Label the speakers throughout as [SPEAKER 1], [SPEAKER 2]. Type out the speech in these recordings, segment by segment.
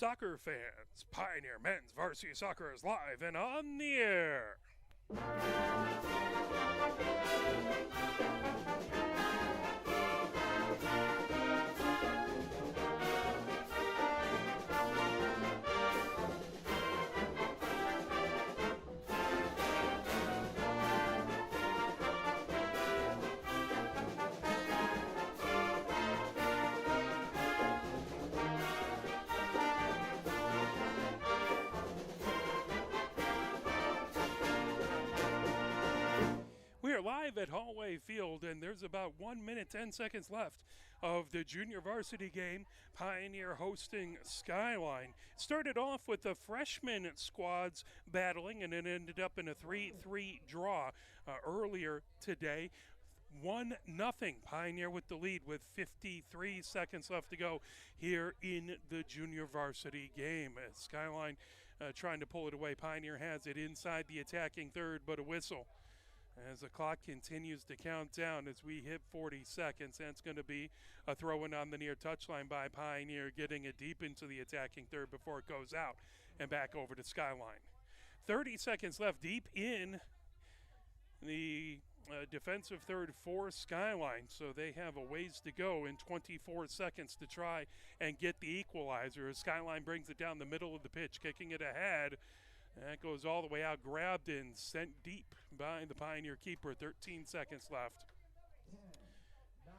[SPEAKER 1] Soccer fans, Pioneer Men's Varsity Soccer is live and on the air. We are live at Hollway Field, and there's about 1 minute, 10 seconds left of the junior varsity game. Pioneer hosting Skyline. Started off with the freshman squads battling, and it ended up in a 3-3 draw earlier today. 1-0 Pioneer with the lead with 53 seconds left to go here in the junior varsity game. Skyline trying to pull it away. Pioneer has it inside the attacking third, but a whistle as the clock continues to count down as we hit 40 seconds. And it's going to be a throw-in on the near touchline by Pioneer, getting it deep into the attacking third before it goes out and back over to Skyline. 30 seconds left deep in the defensive third for Skyline, so they have a ways to go in 24 seconds to try and get the equalizer. Skyline brings it down the middle of the pitch, kicking it ahead. That goes all the way out, grabbed and sent deep by the Pioneer keeper. 13 seconds left.
[SPEAKER 2] 10, 9,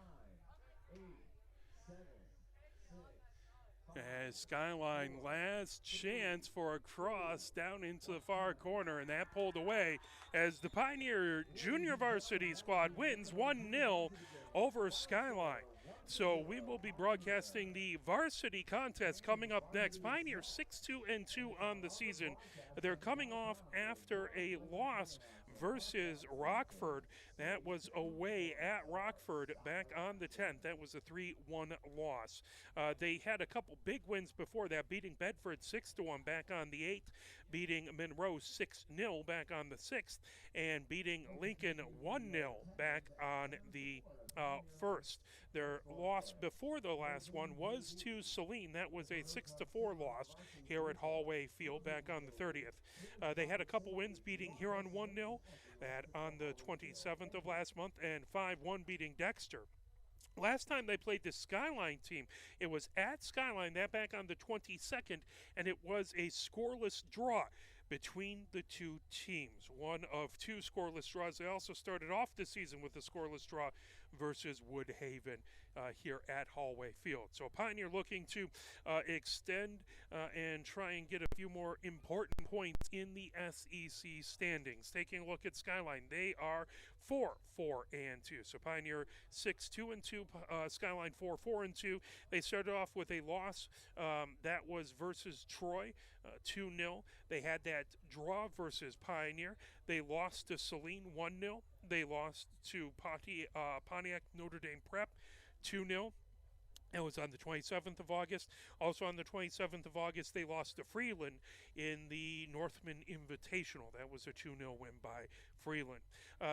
[SPEAKER 2] 8, 7, 6, 5.
[SPEAKER 1] As Skyline last chance for a cross down into the far corner, and that pulled away as the Pioneer junior varsity squad wins 1-0 over Skyline. So we will be broadcasting the varsity contest coming up next. Pioneer 6-2-2 on the season. They're coming off after a loss versus Rockford. That was away at Rockford back on the 10th. That was a 3-1 loss. They had a couple big wins before that, beating Bedford 6-1 back on the 8th, beating Monroe 6-0 back on the 6th, and beating Lincoln 1-0 back on the 1st. Their loss before the last one was to Saline. That was a 6-4 loss here at Hollway Field back on the 30th. They had a couple wins, beating Huron 1-0 that on the 27th of last month, and 5-1 beating Dexter. Last time they played the Skyline team, it was at Skyline, that back on the 22nd, and it was a scoreless draw between the two teams. One of two scoreless draws. They also started off the season with a scoreless draw versus Woodhaven here at Hollway Field. So Pioneer looking to extend and try and get a few more important points in the SEC standings. Taking a look at Skyline, they are 4-4-2. So Pioneer 6-2-2, Skyline 4-4-2. They started off with a loss that was versus Troy, 2-0. They had that draw versus Pioneer. They lost to Saline 1-0. They lost to Pontiac Notre Dame Prep 2-0. That was on the 27th of August. Also on the 27th of August, they lost to Freeland in the Northman Invitational. That was a 2-0 win by Freeland.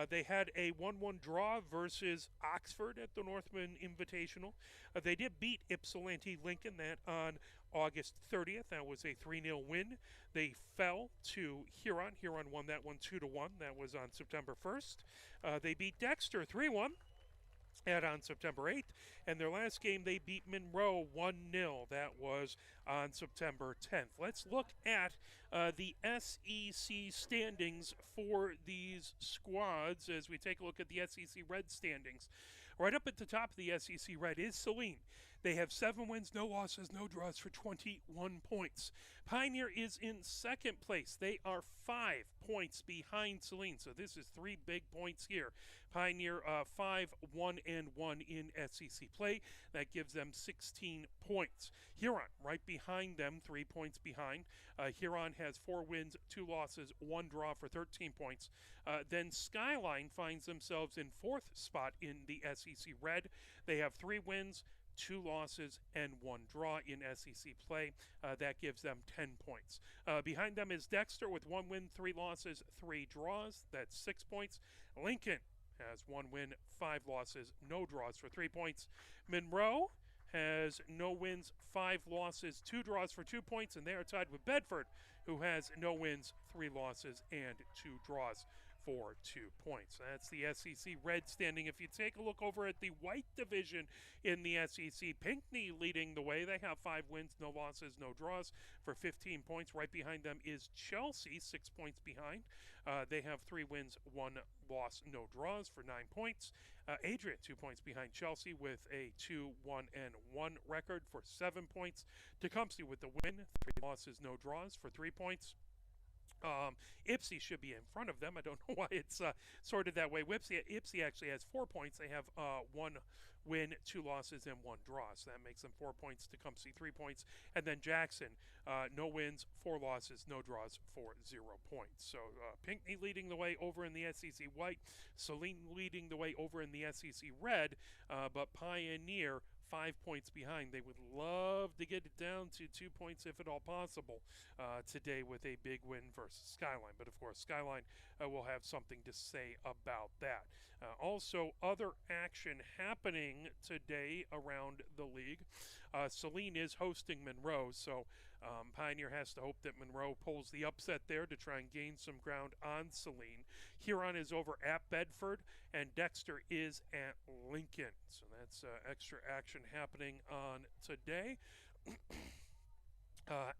[SPEAKER 1] They had a 1-1 draw versus Oxford at the Northman Invitational. They did beat Ypsilanti Lincoln that on August 30th. That was a 3-0 win. They fell to Huron. Huron won that one 2-1. That was on September 1st. They beat Dexter 3-1. On September 8th, and their last game they beat Monroe 1-0. That was on September 10th. Let's look at the SEC standings for these squads as we take a look at the SEC Red standings. Right up at the top of the SEC Red is Saline. They have 7 wins, no losses, no draws for 21 points. Pioneer is in second place. They are 5 points behind Saline, so this is 3 big points here. Pioneer 5-1-1 in SEC play. That gives them 16 points. Huron right behind them, 3 points behind. Huron has 4 wins, 2 losses, 1 draw for 13 points. Then Skyline finds themselves in 4th spot in the SEC Red. They have 3 wins, 2 losses, and 1 draw in SEC play. That gives them 10 points. Behind them is Dexter with 1 win, 3 losses, 3 draws. That's 6 points. Lincoln has 1 win, 5 losses, no draws for 3 points. Monroe has no wins, 5 losses, 2 draws for 2 points, and they are tied with Bedford, who has no wins, 3 losses, and 2 draws for 2 points. That's the SEC Red standing. If you take a look over at the white division in the SEC, Pinckney leading the way. They have 5 wins, no losses, no draws for 15 points. Right behind them is Chelsea, 6 points behind. They have 3 wins, 1 loss, no draws for 9 points. Adrian, 2 points behind Chelsea with a 2-1-1 record for 7 points. Tecumseh with the win, 3 losses, no draws for 3 points. Ypsi should be in front of them. I don't know why it's sorted that way. Ypsi actually has 4 points. They have 1 win, 2 losses, and 1 draw. So that makes them 4 points. Tecumseh 3 points. And then Jackson, no wins, 4 losses, no draws for 0 points. So Pinckney leading the way over in the SEC White. Saline leading the way over in the SEC Red. But Pioneer 5 points behind. They would love to get it down to 2 points if at all possible today with a big win versus Skyline. But of course, Skyline will have something to say about that. Also, other action happening today around the league. Saline is hosting Monroe, so Pioneer has to hope that Monroe pulls the upset there to try and gain some ground on Saline. Huron is over at Bedford, and Dexter is at Lincoln. So that's extra action happening on today.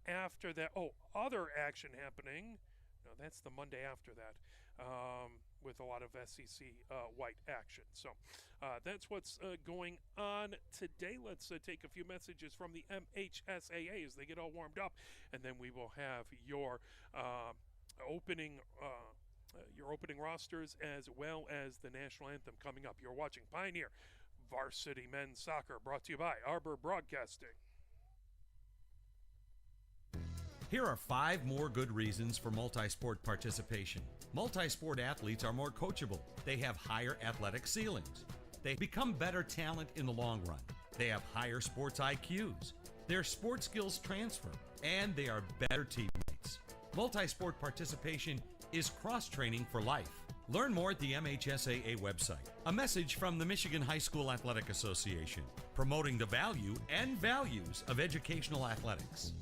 [SPEAKER 1] After that, other action happening. No, that's the Monday after that, with a lot of SEC white action. So that's what's going on today. Let's take a few messages from the MHSAA as they get all warmed up, and then we will have your opening rosters as well as the national anthem coming up. You're watching Pioneer Varsity Men's Soccer, brought to you by Arbor Broadcasting.
[SPEAKER 3] Here are 5 more good reasons for multi-sport participation. Multi-sport athletes are more coachable. They have higher athletic ceilings. They become better talent in the long run. They have higher sports IQs. Their sports skills transfer, and they are better teammates. Multi-sport participation is cross-training for life. Learn more at the MHSAA website. A message from the Michigan High School Athletic Association, promoting the value and values of educational athletics.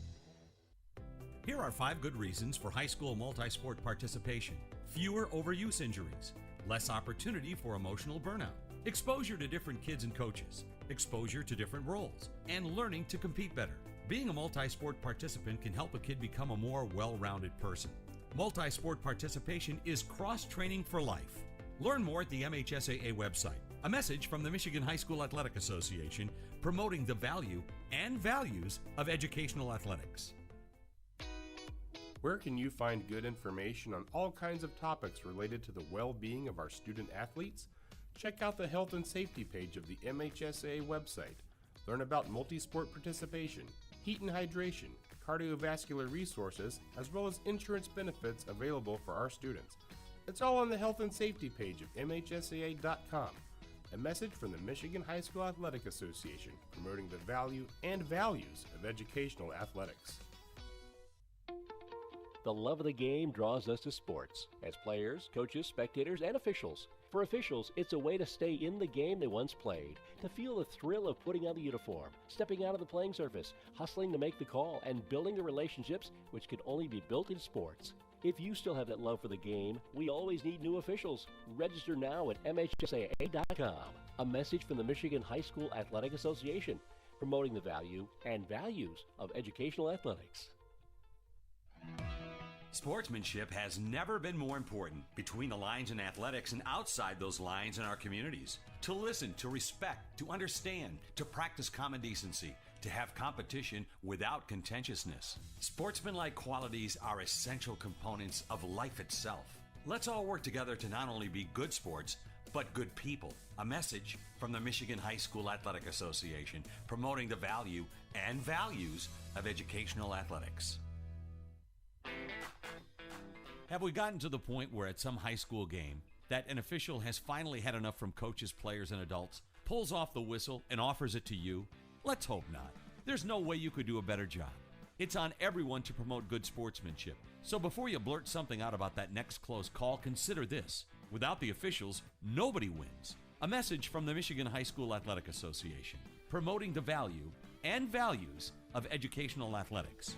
[SPEAKER 3] Here are 5 good reasons for high school multi-sport participation. Fewer overuse injuries, less opportunity for emotional burnout, exposure to different kids and coaches, exposure to different roles, and learning to compete better. Being a multi-sport participant can help a kid become a more well-rounded person. Multi-sport participation is cross-training for life. Learn more at the MHSAA website. A message from the Michigan High School Athletic Association, promoting the value and values of educational athletics.
[SPEAKER 4] Where can you find good information on all kinds of topics related to the well-being of our student athletes? Check out the health and safety page of the MHSAA website. Learn about multi-sport participation, heat and hydration, cardiovascular resources, as well as insurance benefits available for our students. It's all on the health and safety page of MHSAA.com. A message from the Michigan High School Athletic Association, promoting the value and values of educational athletics.
[SPEAKER 5] The love of the game draws us to sports, as players, coaches, spectators, and officials. For officials, it's a way to stay in the game they once played, to feel the thrill of putting on the uniform, stepping out of the playing surface, hustling to make the call, and building the relationships which can only be built in sports. If you still have that love for the game, we always need new officials. Register now at MHSAA.com. A message from the Michigan High School Athletic Association, promoting the value and values of educational athletics.
[SPEAKER 3] Sportsmanship has never been more important between the lines in athletics and outside those lines in our communities. To listen, to respect, to understand, to practice common decency, to have competition without contentiousness. Sportsmanlike qualities are essential components of life itself. Let's all work together to not only be good sports, but good people. A message from the Michigan High School Athletic Association, promoting the value and values of educational athletics. Have we gotten to the point where at some high school game that an official has finally had enough from coaches, players, and adults, pulls off the whistle, and offers it to you? Let's hope not. There's no way you could do a better job. It's on everyone to promote good sportsmanship. So before you blurt something out about that next close call, consider this. Without the officials, nobody wins. A message from the Michigan High School Athletic Association. promoting the value and values of educational athletics.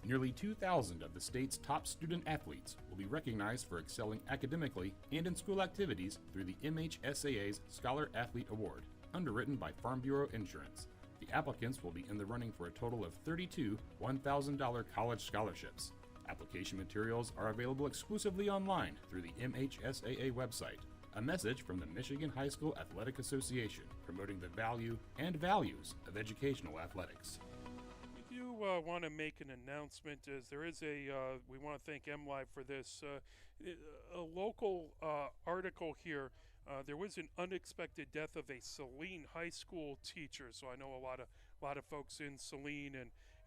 [SPEAKER 6] Nearly 2,000 of the state's top student athletes will be recognized for excelling academically and in school activities through the MHSAA's Scholar Athlete Award, underwritten by Farm Bureau Insurance. The applicants will be in the running for a total of 32 $1,000 college scholarships. Application materials are available exclusively online through the MHSAA website. A message from the Michigan High School Athletic Association, promoting the value and values of educational athletics.
[SPEAKER 1] If you want to make an announcement, as there is we want to thank MLive for this, a local article here. There was an unexpected death of a Saline High School teacher. So I know a lot of folks in Saline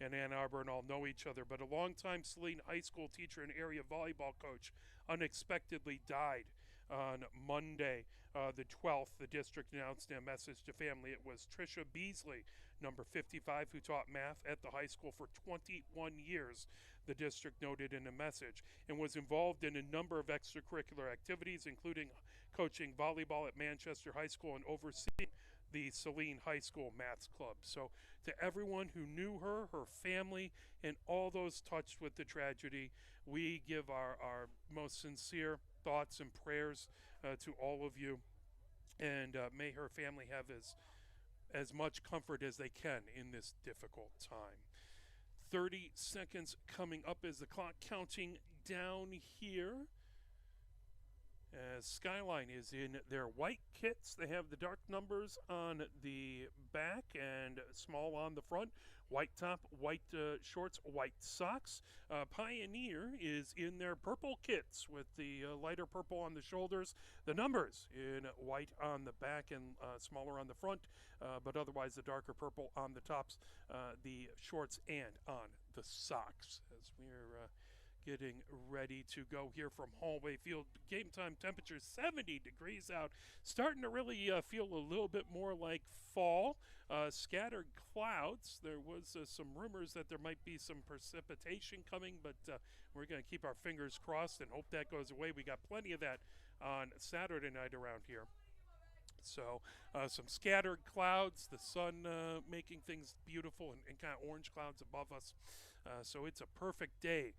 [SPEAKER 1] and Ann Arbor and all know each other. But a longtime Saline High School teacher and area volleyball coach unexpectedly died on Monday, the 12th. The district announced in a message to family it was Tricia Beasley, number 55, who taught math at the high school for 21 years, the district noted in a message, and was involved in a number of extracurricular activities, including coaching volleyball at Manchester High School and overseeing the Saline High School Maths Club. So to everyone who knew her, her family, and all those touched with the tragedy, we give our most sincere thoughts and prayers to all of you, and may her family have as much comfort as they can in this difficult time. 30 seconds coming up as the clock counting down here. As Skyline is in their white kits, they have the dark numbers on the back and small on the front. White top, white shorts, white socks. Pioneer is in their purple kits with the lighter purple on the shoulders. The numbers in white on the back and smaller on the front, but otherwise the darker purple on the tops, the shorts, and on the socks. As we're getting ready to go here from Hollway Field. Game time temperature 70 degrees out. Starting to really feel a little bit more like fall. Scattered clouds. There was some rumors that there might be some precipitation coming, but we're going to keep our fingers crossed and hope that goes away. We got plenty of that on Saturday night around here. So some scattered clouds, the sun making things beautiful, and kind of orange clouds above us. So it's a perfect day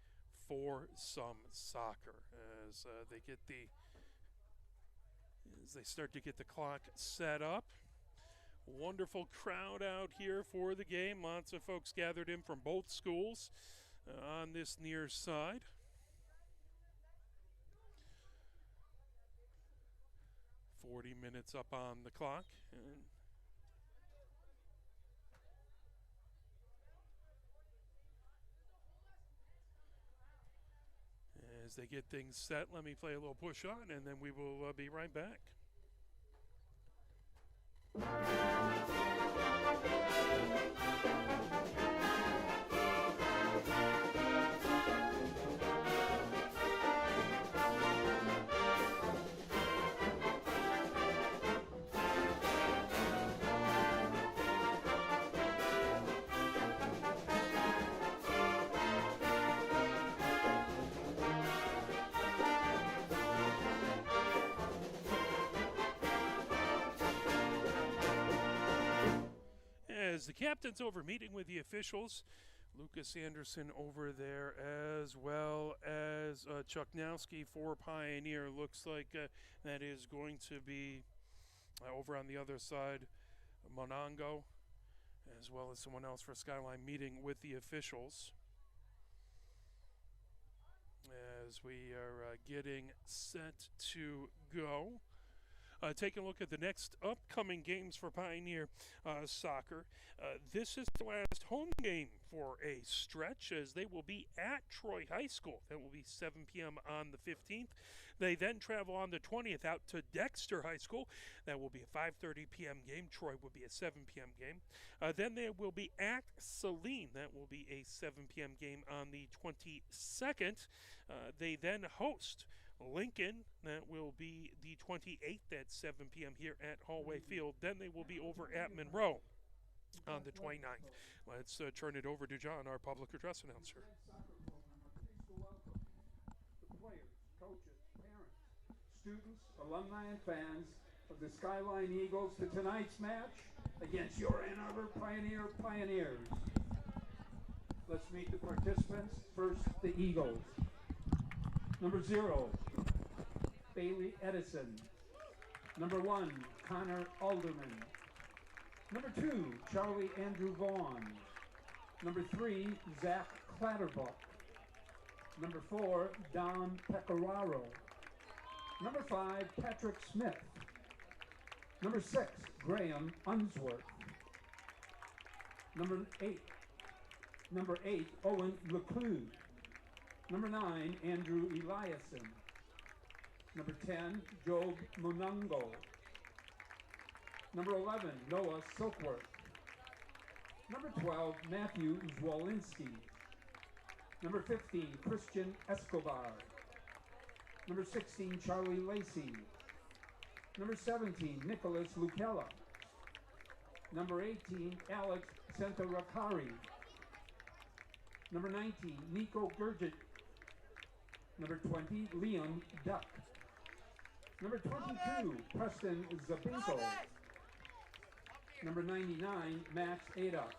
[SPEAKER 1] for some soccer as they start to get the clock set up. Wonderful crowd out here for the game. Lots of folks gathered in from both schools on this near side. "40 minutes up on the clock, and as they get things set, let me play a little push on, and then we will be right back. As the captain's over meeting with the officials, Lucas Anderson over there, as well as Chuknowski for Pioneer. Looks like that is going to be over on the other side, Monongo, as well as someone else for Skyline, meeting with the officials. As we are getting set to go. Taking a look at the next upcoming games for Pioneer soccer. This is the last home game for a stretch, as they will be at Troy High School. That will be 7 p.m. on the 15th. They then travel on the 20th out to Dexter High School. That will be a 5:30 p.m. game. Troy will be a 7 p.m. game. Then they will be at Saline. That will be a 7 p.m. game on the 22nd. They then host Lincoln. That will be the 28th at 7 p.m. here at Hollway Field. Then they will be over at Monroe on the 29th. Let's turn it over to John, our public address announcer.
[SPEAKER 7] The players, coaches, parents, students, alumni, and fans of the Skyline Eagles to tonight's match against your Ann Arbor Pioneers. Let's meet the participants. First, the Eagles. Number 0, Bailey Edison. Number 1, Connor Alderman. Number 2, Charlie Andrew Vaughn. Number 3, Zach Clatterbuck. Number 4, Don Pecoraro. Number 5, Patrick Smith. Number 6, Graham Unsworth. Number 8, Owen Leclue. Number 9, Andrew Eliason. Number 10, Job Monungo. Number 11, Noah Silkworth. Number 12, Matthew Zwolinski. Number 15, Christian Escobar. Number 16, Charlie Lacey. Number 17, Nicholas Lucella. Number 18, Alex Santaracari. Number 19, Nico Gurgit. Number 20, Liam Duck. Number 22, Preston Zabinko. Number 99, Max Adox.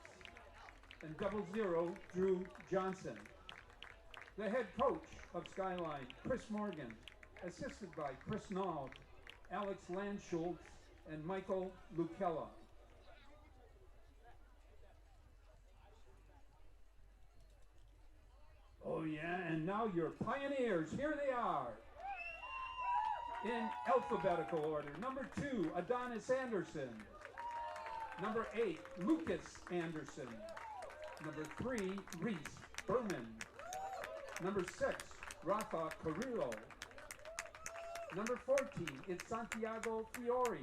[SPEAKER 7] And 00, Drew Johnson. The head coach of Skyline, Chris Morgan, assisted by Chris Nall, Alex Landschultz, and Michael Lucella. Oh yeah, and now your Pioneers, here they are. In alphabetical order. Number 2, Adonis Anderson. Number 8, Lucas Anderson. Number 3, Reese Berman. Number 6, Rafa Carrillo. Number 14, it's Santiago Fiore.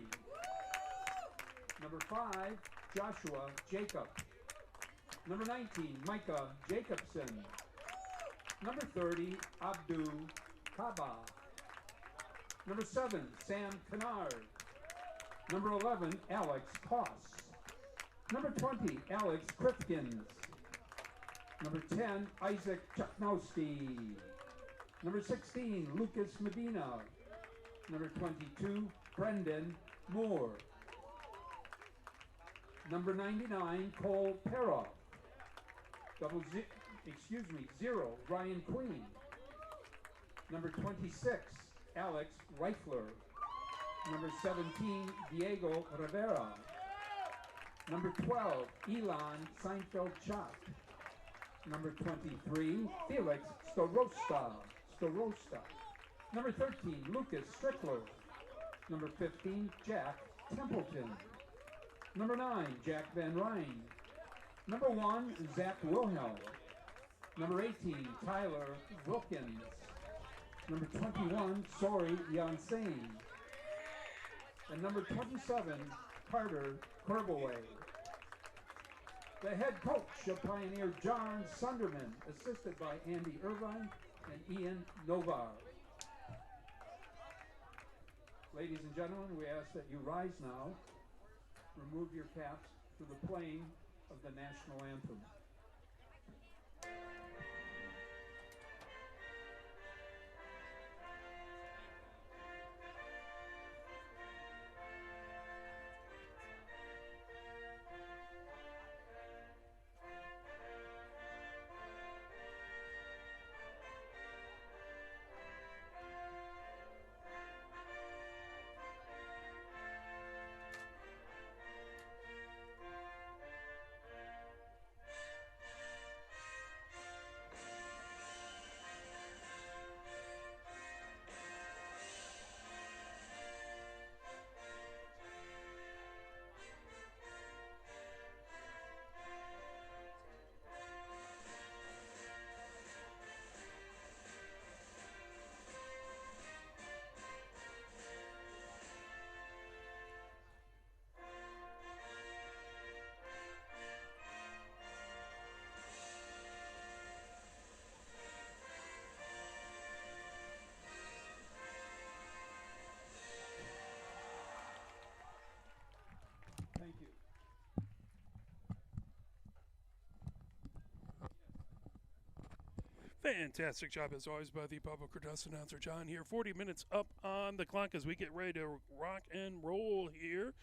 [SPEAKER 7] Number 5, Joshua Jacob. Number 19, Micah Jacobson. Number 30, Abdu Kaba. Number 7, Sam Kennard. Number 11, Alex Koss. Number 20, Alex Krifkins. Number 10, Isaac Chaknowski. Number 16, Lucas Medina. Number 22, Brendan Moore. Number 99, Cole Perra. 0, Ryan Queen. Number 26, Alex Reifler. Number 17, Diego Rivera. Number 12, Elon Seinfeld-Chak. Number 23, Felix Storosta. Number 13, Lucas Strickler. Number 15, Jack Templeton. Number 9, Jack Van Ryn. Number 1, Zach Wilhelm. Number 18, Tyler Wilkins. Number 21, Sori Yansane. And number 27, Carter Kerbaway. The head coach of Pioneer, John Sunderman, assisted by Andy Irvine and Ian Novar. Ladies and gentlemen, we ask that you rise now, remove your caps for the playing of the national anthem.
[SPEAKER 1] Fantastic job, as always, by the public address announcer, John, here. 40 minutes up on the clock as we get ready to rock and roll here.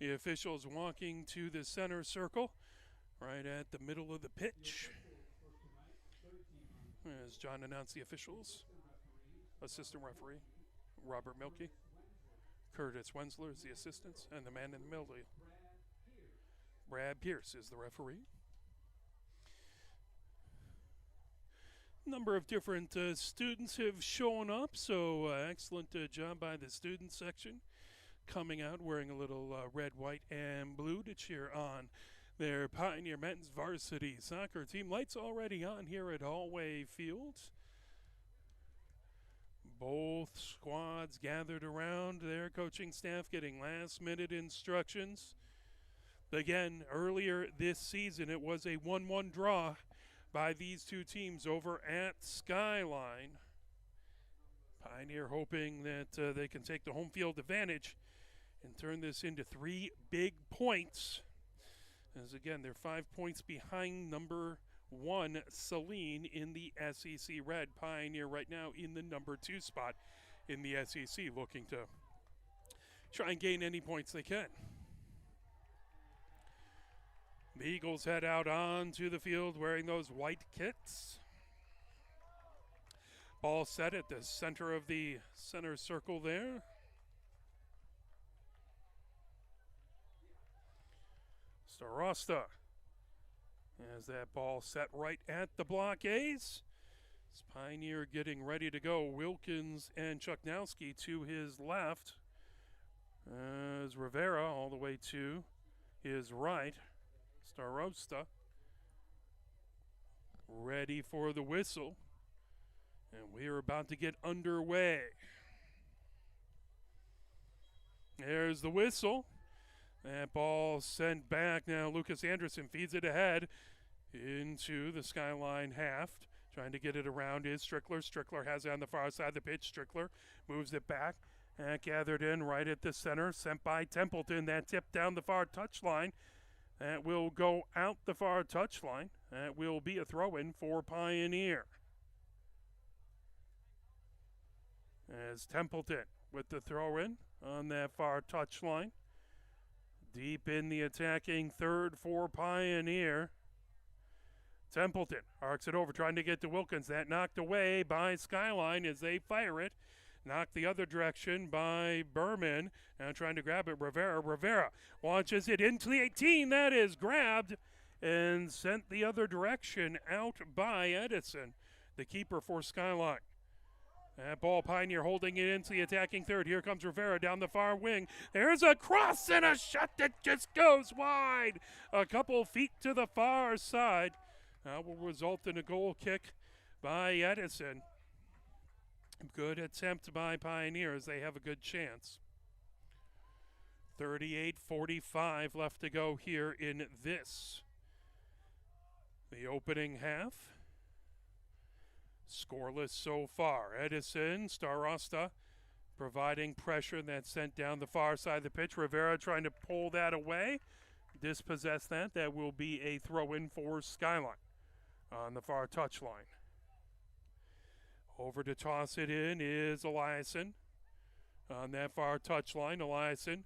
[SPEAKER 1] The officials walking to the center circle, right at the middle of the pitch. As John announced the officials, assistant referee, Robert Milkey. Curtis Wensler is the assistants, and the man in the middle, Brad Pierce, is the referee. Number of different students have shown up, so excellent job by the student section, coming out wearing a little red, white, and blue to cheer on their Pioneer Men's Varsity soccer team. Lights already on here at Hollway Field. Both squads gathered around their coaching staff, getting last-minute instructions. Again, earlier this season, it was a 1-1 draw by these two teams over at Skyline. Pioneer hoping that they can take the home field advantage and turn this into 3 big points. As again, they're 5 points behind number 1, Saline, in the SEC Red. Pioneer right now in the number 2 spot in the SEC, looking to try and gain any points they can. The Eagles head out onto the field wearing those white kits. Ball set at the center of the center circle there. Starosta as that ball set right at the blockades. It's Pioneer getting ready to go. Wilkins and Chuknowski to his left. As Rivera all the way to his right. Starosta ready for the whistle, and we are about to get underway. There's the whistle. That ball sent back. Now Lucas Anderson feeds it ahead into the Skyline half. Trying to get it around is Strickler. Strickler has it on the far side of the pitch. Strickler moves it back. And gathered in right at the center. Sent by Templeton. That tip down the far touchline. That will go out the far touchline. That will be a throw-in for Pioneer. As Templeton with the throw-in on that far touchline. Deep in the attacking third for Pioneer. Templeton arcs it over, trying to get to Wilkins. That knocked away by Skyline as they fire it. Knocked the other direction by Berman. Now trying to grab it, Rivera. Rivera launches it into the 18. That is grabbed and sent the other direction out by Edison, the keeper for Skyline. That ball, Pioneer holding it into the attacking third. Here comes Rivera down the far wing. There's a cross and a shot that just goes wide. A couple feet to the far side. That will result in a goal kick by Edison. Good attempt by Pioneer as they have a good chance. 38:45 left to go here in this, the opening half. Scoreless so far. Edison, Starosta providing pressure that's sent down the far side of the pitch. Rivera trying to pull that away, dispossess that. That will be a throw-in for Skyline on the far touchline. Over to toss it in is Eliason on that far touchline. Eliason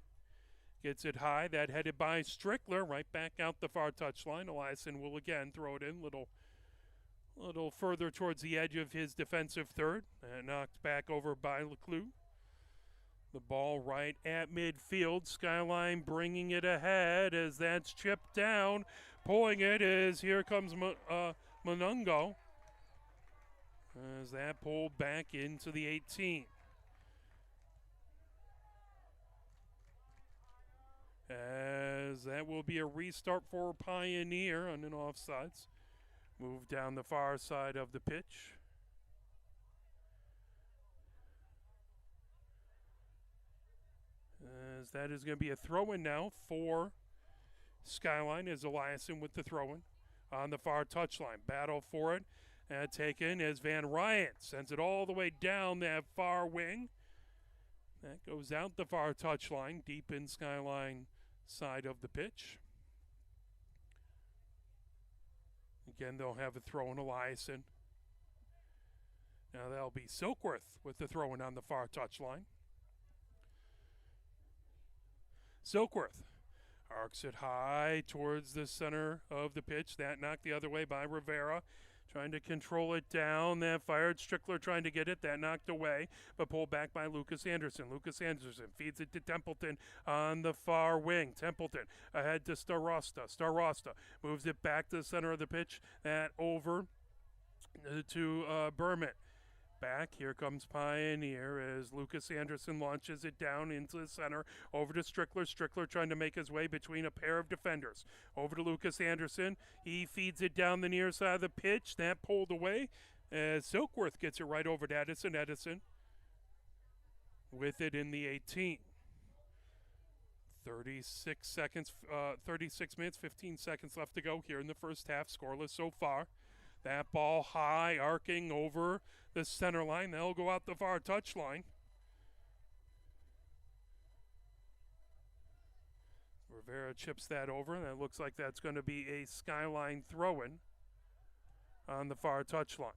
[SPEAKER 1] gets it high. That headed by Strickler right back out the far touchline. Eliason will again throw it in little further towards the edge of his defensive third. And knocked back over by Leclue. The ball right at midfield. Skyline bringing it ahead as that's chipped down. Pulling it is here comes Monungo. As that pulled back into the 18. As that will be a restart for Pioneer on an offsides. Move down the far side of the pitch. As that is going to be a throw-in now for Skyline as Eliason with the throw-in on the far touchline. Battle for it. Taken as Van Ryan sends it all the way down that far wing. That goes out the far touchline, deep in Skyline side of the pitch. Again, they'll have a throw in Eliason. Now that'll be Silkworth with the throw-in on the far touchline. Silkworth arcs it high towards the center of the pitch. That knocked the other way by Rivera. Trying to control it down. That fired. Strickler trying to get it. That knocked away, but pulled back by Lucas Anderson. Lucas Anderson feeds it to Templeton on the far wing. Templeton ahead to Starosta. Starosta moves it back to the center of the pitch. That over to Berman. Back, here comes Pioneer as Lucas Anderson launches it down into the center, over to Strickler. Strickler trying to make his way between a pair of defenders. Over to Lucas Anderson. He feeds it down the near side of the pitch. That pulled away as Silkworth gets it right over to Edison. Edison with it in the 18. 36 minutes, 15 seconds left to go here in the first half. Scoreless so far. That ball high, arcing over the center line. They'll go out the far touchline. Rivera chips that over. That looks like that's going to be a Skyline throw-in on the far touchline.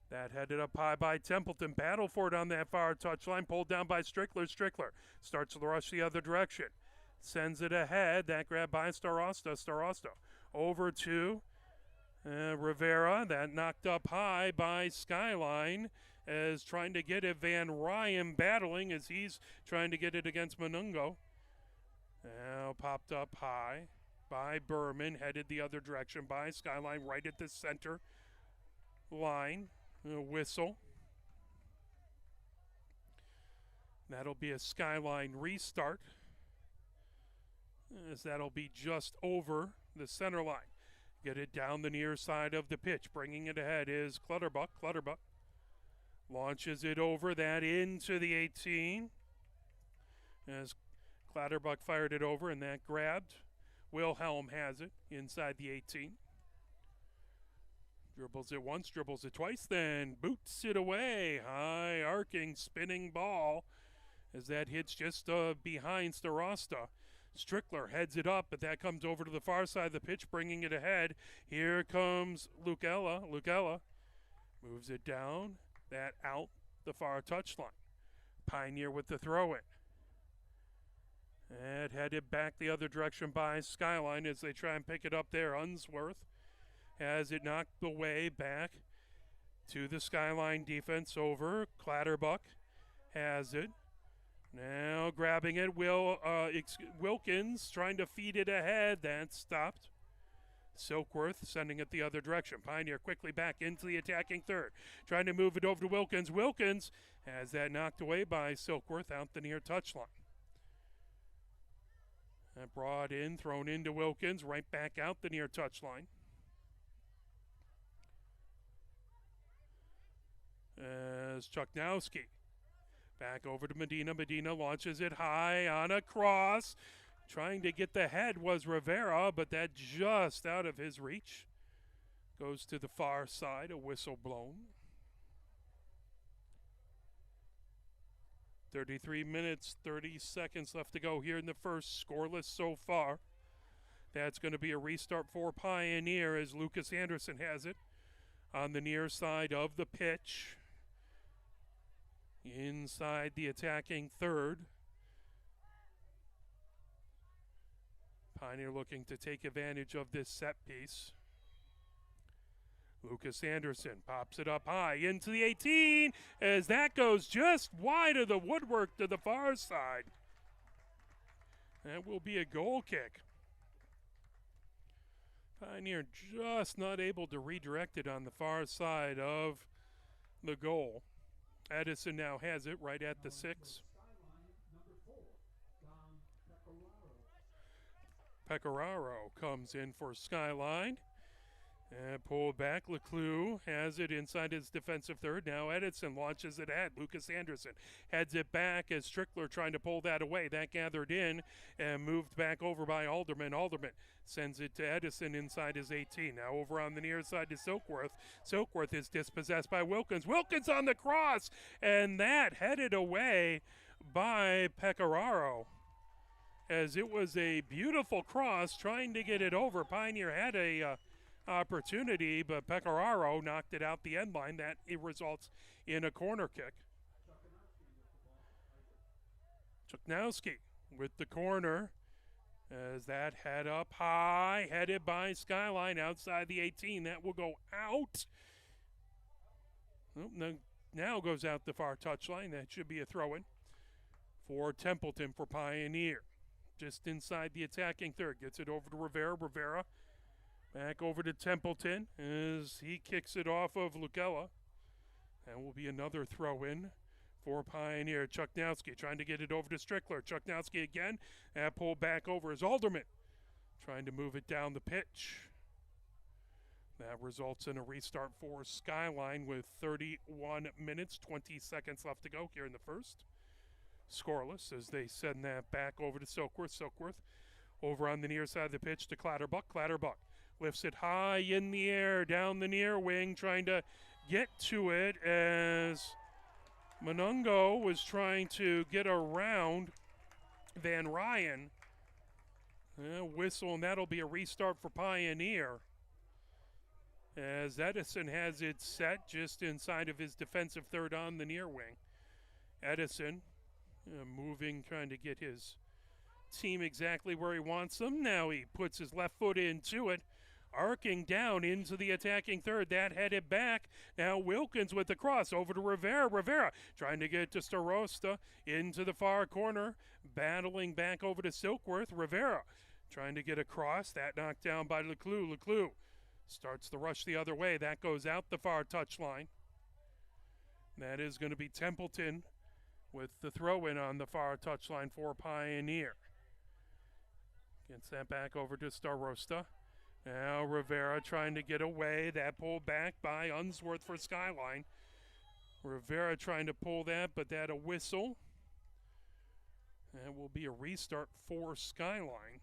[SPEAKER 1] That headed up high by Templeton. Battle for it on that far touchline. Pulled down by Strickler. Strickler starts to rush the other direction. Sends it ahead. That grab by Starosta. Starosta over to Rivera. That knocked up high by Skyline as trying to get it. Van Ryan battling as he's trying to get it against Manungo. Now popped up high by Berman, headed the other direction by Skyline right at the center line. A whistle. That'll be a Skyline restart as that'll be just over the center line. Get it down the near side of the pitch. Bringing it ahead is Clutterbuck. Clutterbuck launches it over that into the 18. As Clutterbuck fired it over and that grabbed. Wilhelm has it inside the 18. Dribbles it once, dribbles it twice, then boots it away. High arcing, spinning ball as that hits just behind Starosta. Strickler heads it up, but that comes over to the far side of the pitch, bringing it ahead. Here comes Lucella. Lucella moves it down, that out the far touchline. Pioneer with the throw-in. And headed back the other direction by Skyline as they try and pick it up there. Unsworth has it knocked away back to the Skyline defense over. Clatterbuck has it. Now grabbing it, Wilkins trying to feed it ahead. That's stopped. Silkworth sending it the other direction. Pioneer quickly back into the attacking third. Trying to move it over to Wilkins. Wilkins has that knocked away by Silkworth out the near touchline. That brought in, thrown into Wilkins, right back out the near touchline. As Chuknowski back over to Medina. Medina launches it high on a cross. Trying to get the head was Rivera, but that just out of his reach. Goes to the far side, a whistle blown. 33 minutes, 30 seconds left to go here in the first. Scoreless so far. That's going to be a restart for Pioneer as Lucas Anderson has it on the near side of the pitch. Inside the attacking third. Pioneer looking to take advantage of this set piece. Lucas Anderson pops it up high into the 18 as that goes just wide of the woodwork to the far side. That will be a goal kick. Pioneer just not able to redirect it on the far side of the goal. Edison now has it right at the 6. Pecoraro comes in for Skyline. And pulled back. Leclue has it inside his defensive third. Now Edison launches it at Lucas Anderson. Heads it back as Strickler trying to pull that away. That gathered in and moved back over by Alderman. Alderman sends it to Edison inside his 18. Now over on the near side to Silkworth. Silkworth is dispossessed by Wilkins. Wilkins on the cross. And that headed away by Pecoraro. As it was a beautiful cross trying to get it over. Pioneer had a opportunity, but Pecoraro knocked it out the end line. That it results in a corner kick. Chuknowski with the corner as that head up high, headed by Skyline outside the 18. That will go out. Oh, now goes out the far touchline. That should be a throw-in for Templeton for Pioneer. Just inside the attacking third. Gets it over to Rivera. Rivera back over to Templeton as he kicks it off of Lucella. That will be another throw-in for Pioneer. Chuknowski trying to get it over to Strickler. Chuknowski again. That pulled back over is Alderman. Trying to move it down the pitch. That results in a restart for Skyline with 31 minutes, 20 seconds left to go here in the first. Scoreless as they send that back over to Silkworth. Silkworth over on the near side of the pitch to Clatterbuck. Clatterbuck lifts it high in the air, down the near wing, trying to get to it as Monungo was trying to get around Van Ryan. Whistle, and that'll be a restart for Pioneer. As Edison has it set just inside of his defensive third on the near wing. Edison moving, trying to get his team exactly where he wants them. Now he puts his left foot into it, arcing down into the attacking third. That headed back. Now Wilkins with the cross over to Rivera. Rivera trying to get to Starosta into the far corner, battling back over to Silkworth. Rivera trying to get across. That knocked down by Leclue. Leclue starts the rush the other way. That goes out the far touchline. That is going to be Templeton with the throw-in on the far touchline for Pioneer. Gets that back over to Starosta. Now Rivera trying to get away. That pulled back by Unsworth for Skyline. Rivera trying to pull that, but that a whistle. That will be a restart for Skyline.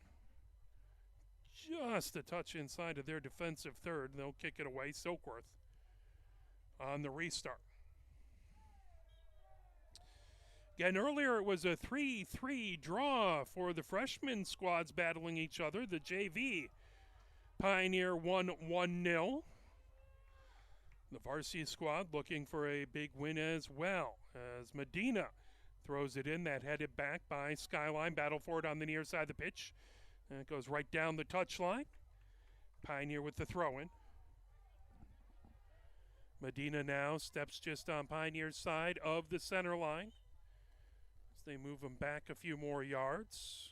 [SPEAKER 1] Just a touch inside of their defensive third. They'll kick it away. Silkworth on the restart. Again, earlier it was a 3-3 draw for the freshman squads battling each other. The JV Pioneer won 1-0. The varsity squad looking for a big win as well, as Medina throws it in. That headed back by Skyline. Battle for it on the near side of the pitch. And it goes right down the touchline. Pioneer with the throw-in. Medina now steps just on Pioneer's side of the center line. They move them back a few more yards.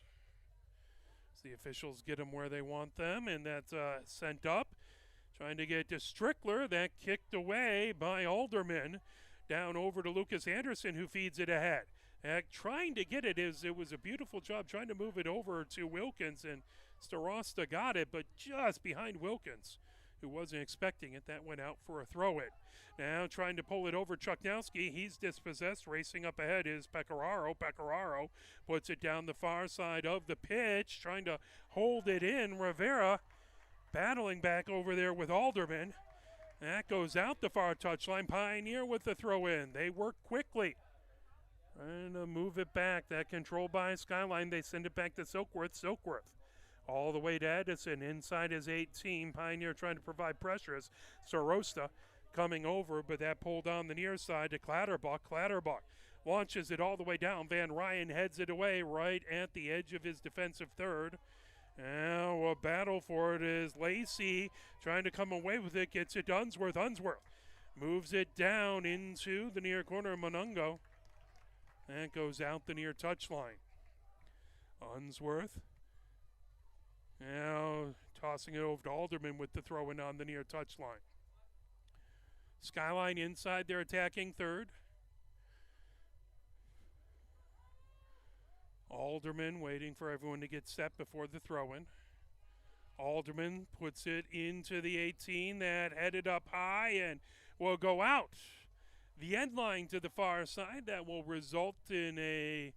[SPEAKER 1] As the officials get them where they want them, and that's sent up. Trying to get to Strickler. That kicked away by Alderman. Down over to Lucas Anderson, who feeds it ahead. Trying to get it was a beautiful job trying to move it over to Wilkins, and Starosta got it, but just behind Wilkins, who wasn't expecting it. That went out for a throw-in. Now trying to pull it over Chuknowski. He's dispossessed. Racing up ahead is Pecoraro. Pecoraro puts it down the far side of the pitch, trying to hold it in. Rivera battling back over there with Alderman. That goes out the far touchline. Pioneer with the throw-in. They work quickly. Trying to move it back. That control by Skyline. They send it back to Silkworth. Silkworth all the way to Edison inside his 18. Pioneer trying to provide pressure as Starosta coming over, but that pulled on the near side to Clatterbuck. Clatterbuck launches it all the way down. Van Ryan heads it away right at the edge of his defensive third. Now a battle for it is Lacey trying to come away with it. Gets it to Unsworth. Unsworth moves it down into the near corner of Monungo. That goes out the near touchline. Unsworth now tossing it over to Alderman with the throw-in on the near touchline. Skyline inside their attacking third. Alderman waiting for everyone to get set before the throw-in. Alderman puts it into the 18. That headed up high and will go out the end line to the far side. That will result in a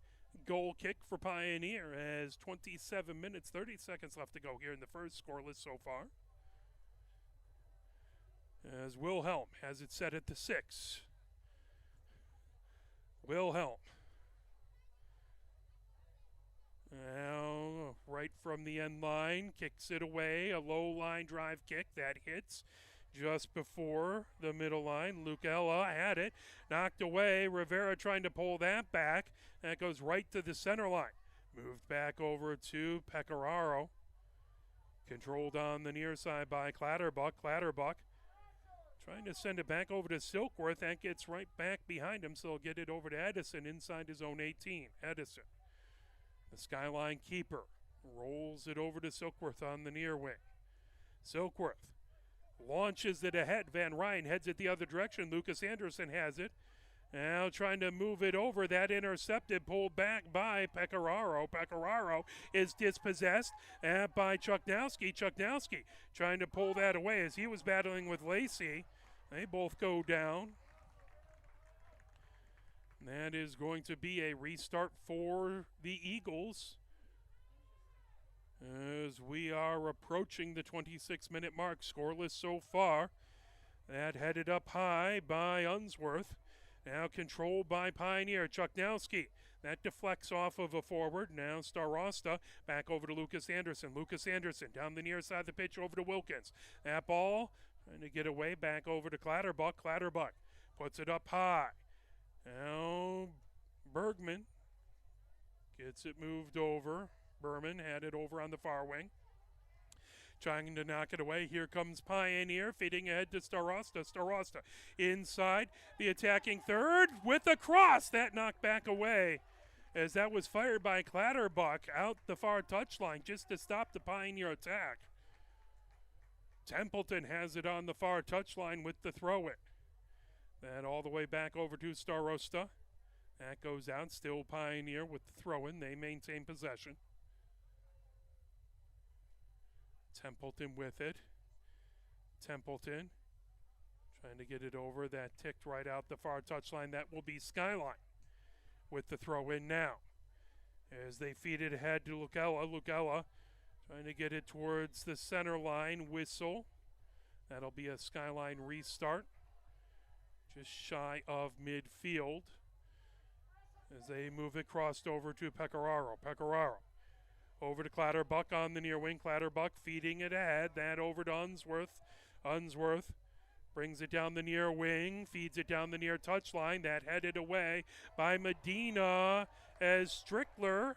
[SPEAKER 1] goal kick for Pioneer as 27 minutes, 30 seconds left to go here in the first, scoreless so far. As Wilhelm has it set at the 6. Wilhelm now right right from the end line, kicks it away. A low line drive kick that hits just before the middle line. Lucella had it, knocked away. Rivera trying to pull that back. That goes right to the center line. Moved back over to Pecoraro. Controlled on the near side by Clatterbuck. Clatterbuck trying to send it back over to Silkworth. That gets right back behind him, so he'll get it over to Edison inside his own 18. Edison, the Skyline keeper, rolls it over to Silkworth on the near wing. Silkworth launches it ahead. Van Ryan heads it the other direction. Lucas Anderson has it. Now trying to move it over. That intercepted, pulled back by Pecoraro. Pecoraro is dispossessed by Chuknowski. Chuknowski trying to pull that away as he was battling with Lacey. They both go down. That is going to be a restart for the Eagles as we are approaching the 26-minute mark. Scoreless so far. That headed up high by Unsworth. Now controlled by Pioneer. Chuknowski. That deflects off of a forward. Now Starosta back over to Lucas Anderson. Lucas Anderson down the near side of the pitch over to Wilkins. That ball trying to get away back over to Clatterbuck. Clatterbuck puts it up high. Now Bergman gets it moved over. Berman had it over on the far wing. Trying to knock it away. Here comes Pioneer, feeding ahead to Starosta. Starosta inside the attacking third with a cross. That knocked back away as that was fired by Clatterbuck out the far touchline just to stop the Pioneer attack. Templeton has it on the far touchline with the throw-in. That all the way back over to Starosta. That goes out. Still Pioneer with the throw-in. They maintain possession. Templeton with it. Templeton trying to get it over. That ticked right out the far touchline. That will be Skyline with the throw in now. As they feed it ahead to Lucella. Lucella trying to get it towards the center line. Whistle. That'll be a Skyline restart. Just shy of midfield. As they move it crossed over to Pecoraro. Pecoraro. Over to Clatterbuck on the near wing. Clatterbuck feeding it ahead. That over to Unsworth. Unsworth brings it down the near wing. Feeds it down the near touchline. That headed away by Medina as Strickler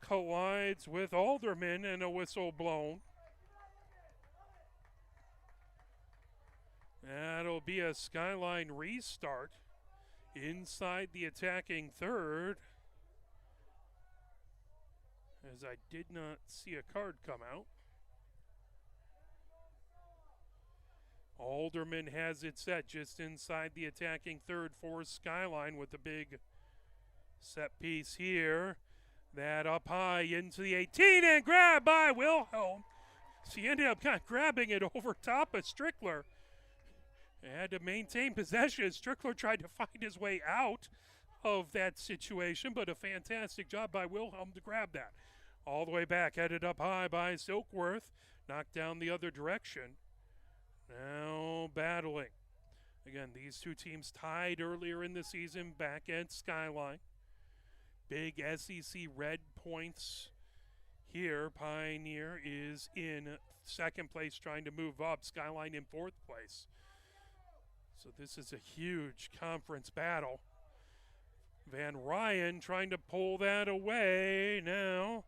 [SPEAKER 1] collides with Alderman and a whistle blown. That'll be a Skyline restart inside the attacking third. As I did not see a card come out. Alderman has it set just inside the attacking third for Skyline with the big set piece here. That up high into the 18 and grabbed by Wilhelm. So he ended up kind of grabbing it over top of Strickler. They had to maintain possession. Strickler tried to find his way out of that situation, but a fantastic job by Wilhelm to grab that. All the way back, headed up high by Silkworth, knocked down the other direction. Now battling. Again, these two teams tied earlier in the season back at Skyline. Big SEC red points here. Pioneer is in second place trying to move up. Skyline in fourth place. So this is a huge conference battle. Van Ryan trying to pull that away now.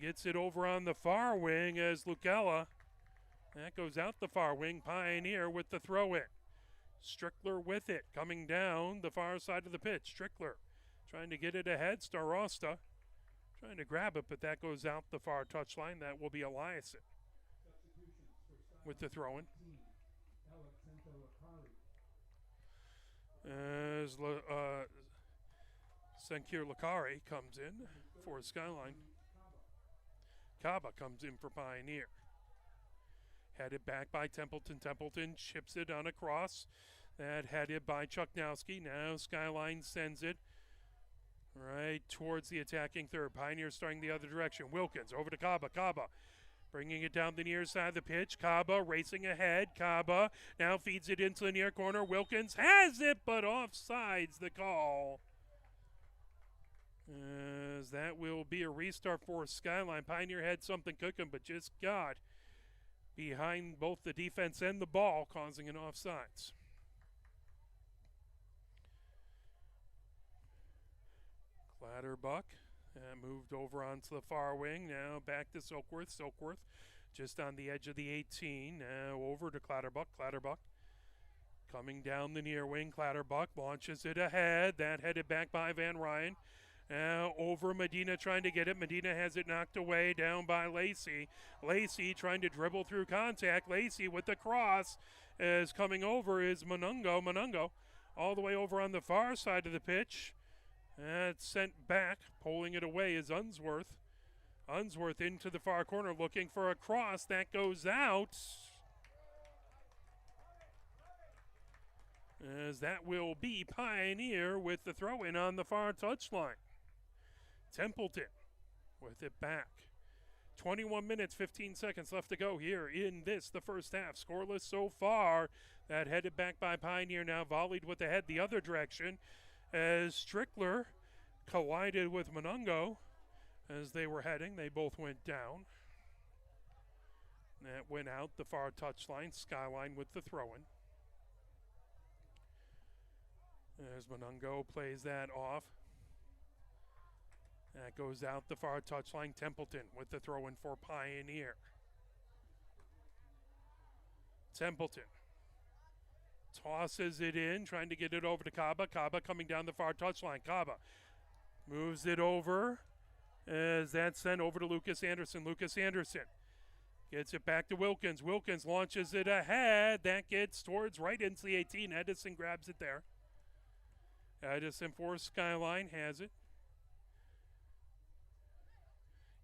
[SPEAKER 1] Gets it over on the far wing as Lucella. That goes out the far wing. Pioneer with the throw-in. Strickler with it. Coming down the far side of the pitch. Strickler trying to get it ahead. Starosta trying to grab it, but that goes out the far touchline. That will be Eliason with the throw-in. As Senkir Lakari comes in for Skyline. Kaba comes in for Pioneer. Headed back by Templeton. Templeton chips it on a cross. That headed by Chuknowski. Now Skyline sends it right towards the attacking third. Pioneer starting the other direction. Wilkins over to Kaba. Kaba bringing it down the near side of the pitch. Kaba racing ahead. Kaba now feeds it into the near corner. Wilkins has it, but offsides the call. As that will be a restart for Skyline. Pioneer had something cooking, but just got behind both the defense and the ball, causing an offsides. Clatterbuck moved over onto the far wing. Now back to Silkworth. Silkworth just on the edge of the 18. Now over to Clatterbuck. Clatterbuck coming down the near wing. Clatterbuck launches it ahead. That headed back by Van Ryan. Now over Medina trying to get it. Medina has it knocked away down by Lacey. Lacey trying to dribble through contact. Lacey with the cross is coming over is Monungo. Monungo all the way over on the far side of the pitch. That's sent back. Pulling it away is Unsworth. Unsworth into the far corner looking for a cross. That goes out. As that will be Pioneer with the throw-in on the far touchline. Templeton with it back. 21 minutes, 15 seconds left to go here in the first half. Scoreless so far. That headed back by Pioneer, now volleyed with the head the other direction as Strickler collided with Monungo as they were heading. They both went down. That went out the far touchline. Skyline with the throw-in. As Monungo plays that off. That goes out the far touchline. Templeton with the throw-in for Pioneer. Templeton tosses it in, trying to get it over to Kaba. Kaba coming down the far touchline. Kaba moves it over as that's sent over to Lucas Anderson. Lucas Anderson gets it back to Wilkins. Wilkins launches it ahead. That gets towards right into the 18. Edison grabs it there. Edison for Skyline has it.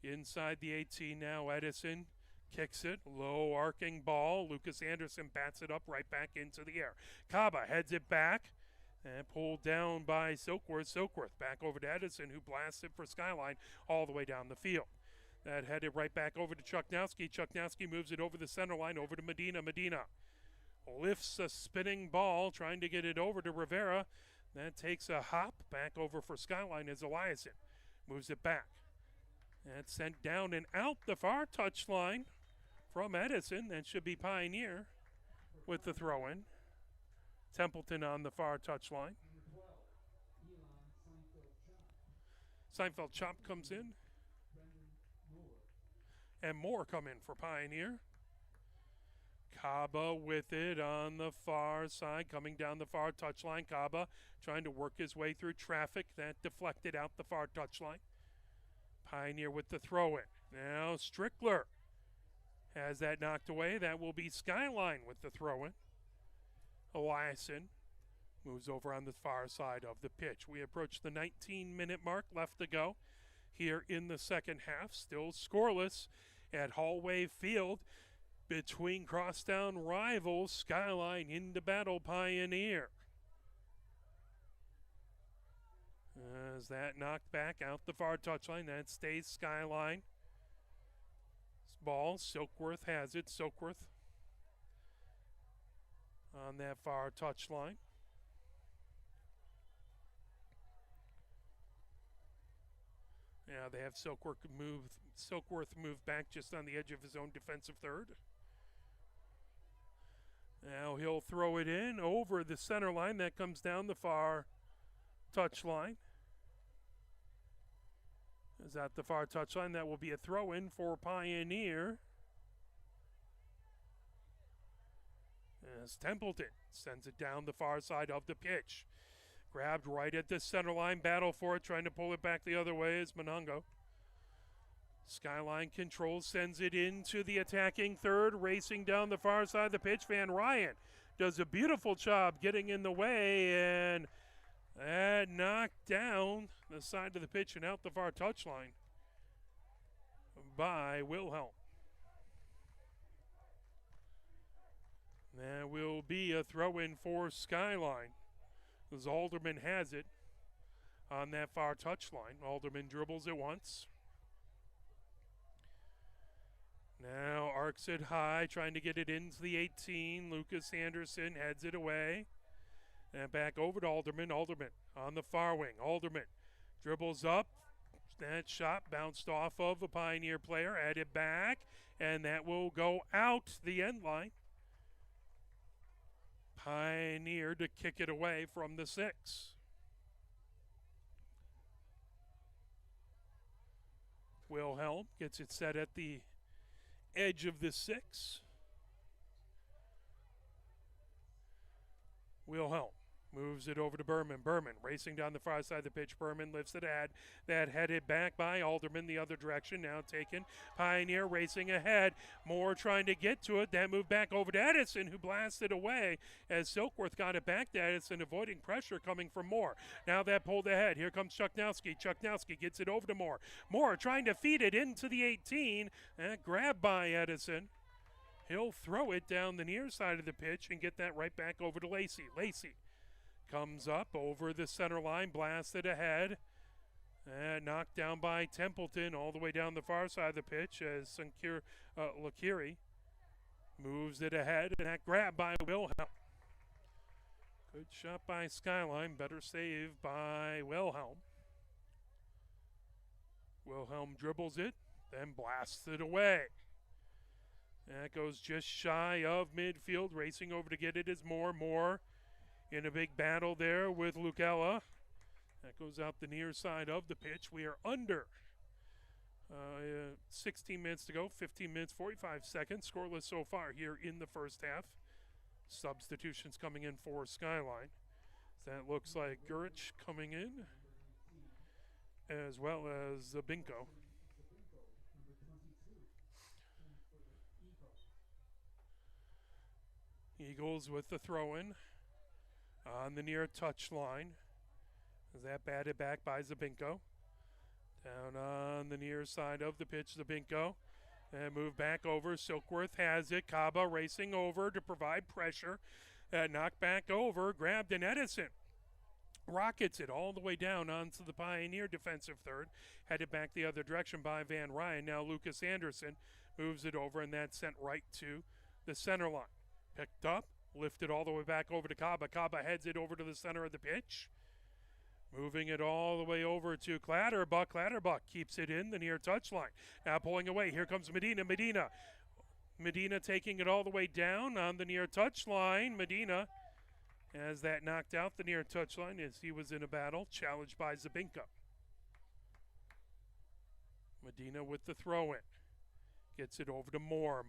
[SPEAKER 1] Inside the 18 now, Edison kicks it. Low arcing ball. Lucas Anderson bats it up right back into the air. Kaba heads it back and pulled down by Silkworth. Silkworth back over to Edison, who blasts it for Skyline all the way down the field. That headed right back over to Chuknowski. Chuknowski moves it over the center line, over to Medina. Medina lifts a spinning ball, trying to get it over to Rivera. That takes a hop back over for Skyline as Eliason moves it back. That's sent down and out the far touchline from Edison. That should be Pioneer with the throw-in. Templeton on the far touchline. Seinfeld Chop comes in. And Moore come in for Pioneer. Kaba with it on the far side, coming down the far touchline. Kaba trying to work his way through traffic. That deflected out the far touchline. Pioneer with the throw-in. Now Strickler has that knocked away. That will be Skyline with the throw-in. Eliason moves over on the far side of the pitch. We approach the 19-minute mark left to go here in the second half. Still scoreless at Hollway Field between crosstown rivals. Skyline into battle Pioneer. As that knocked back out the far touchline, that stays Skyline. Ball, Silkworth has it. Silkworth on that far touchline. Yeah, they have Silkworth move back just on the edge of his own defensive third. Now he'll throw it in over the center line. That comes down the far touchline. Is that the far touchline? That will be a throw-in for Pioneer. As Templeton sends it down the far side of the pitch. Grabbed right at the center line. Battle for it. Trying to pull it back the other way is Monungo. Skyline controls. Sends it into the attacking third. Racing down the far side of the pitch. Van Ryan does a beautiful job getting in the way. And that knocked down the side of the pitch and out the far touchline by Wilhelm. That will be a throw-in for Skyline. As Alderman has it on that far touchline. Alderman dribbles it once. Now arcs it high, trying to get it into the 18. Lucas Anderson heads it away. And back over to Alderman. Alderman on the far wing. Alderman Dribbles up. That shot bounced off of a Pioneer player, added back, and that will go out the end line. Pioneer to kick it away from the 6. Wilhelm gets it set at the edge of the 6. Wilhelm moves it over to Berman. Berman racing down the far side of the pitch. Berman lifts it at that, headed back by Alderman the other direction. Now taken. Pioneer racing ahead. Moore trying to get to it. That move back over to Edison, who blasted away as Silkworth got it back to Edison, avoiding pressure coming from Moore. Now that pulled ahead. Here comes Chuknowski. Chuknowski gets it over to Moore. Moore trying to feed it into the 18. Grabbed by Edison. He'll throw it down the near side of the pitch and get that right back over to Lacey. Lacey comes up over the center line, blasted ahead. Knocked down by Templeton all the way down the far side of the pitch as Lakiri moves it ahead, and that grab by Wilhelm. Good shot by Skyline, better save by Wilhelm. Wilhelm dribbles it, then blasts it away. That goes just shy of midfield. Racing over to get it is Moore in a big battle there with Lucella. That goes out the near side of the pitch. We are under 16 minutes to go, 15 minutes, 45 seconds. Scoreless so far here in the first half. Substitutions coming in for Skyline. That looks like Gurich coming in, as well as Zabinko. Eagles with the throw-in on the near touch line. Is that batted back by Zabinko? Down on the near side of the pitch, Zabinko. And move back over. Silkworth has it. Kaba racing over to provide pressure. Knocked back over. Grabbed in Edison. Rockets it all the way down onto the Pioneer defensive third. Headed back the other direction by Van Ryan. Now Lucas Anderson moves it over, and that's sent right to the center line. Picked up, lifted all the way back over to Kaba. Kaba heads it over to the center of the pitch. Moving it all the way over to Clatterbuck. Clatterbuck keeps it in the near touchline. Now pulling away. Here comes Medina. Medina taking it all the way down on the near touchline. Medina has that knocked out the near touchline as he was in a battle. Challenged by Zabinka. Medina with the throw-in. Gets it over to Moore.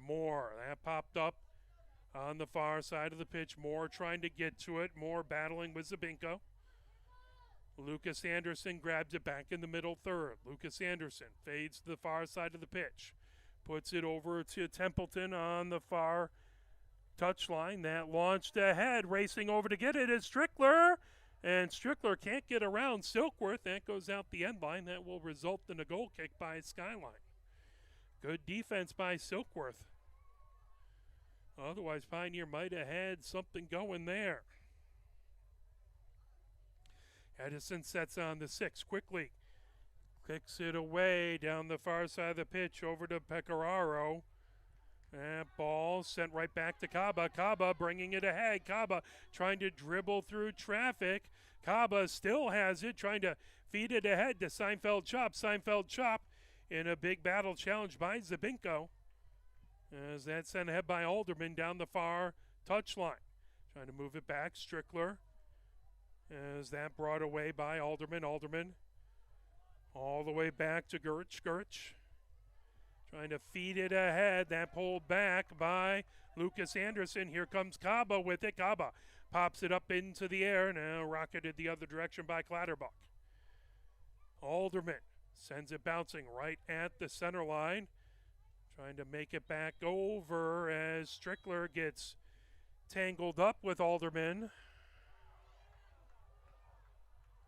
[SPEAKER 1] That popped up on the far side of the pitch. Moore trying to get to it. Moore battling with Zabinko. Lucas Anderson grabs it back in the middle third. Lucas Anderson fades to the far side of the pitch. Puts it over to Templeton on the far touchline. That launched ahead. Racing over to get it is Strickler. And Strickler can't get around Silkworth. That goes out the end line. That will result in a goal kick by Skyline. Good defense by Silkworth. Otherwise, Pioneer might have had something going there. Edison sets on the 6 quickly. Kicks it away down the far side of the pitch over to Pecoraro. That ball sent right back to Kaba. Kaba bringing it ahead. Kaba trying to dribble through traffic. Kaba still has it, trying to feed it ahead to Seinfeld Chop. Seinfeld Chop in a big battle challenged by Zabinko. As that's sent ahead by Alderman down the far touchline. Trying to move it back. Strickler. As that brought away by Alderman. Alderman all the way back to Gurich. Gurich trying to feed it ahead. That pulled back by Lucas Anderson. Here comes Kaba with it. Kaba pops it up into the air. Now rocketed the other direction by Clatterbuck. Alderman sends it bouncing right at the center line. Trying to make it back over as Strickler gets tangled up with Alderman.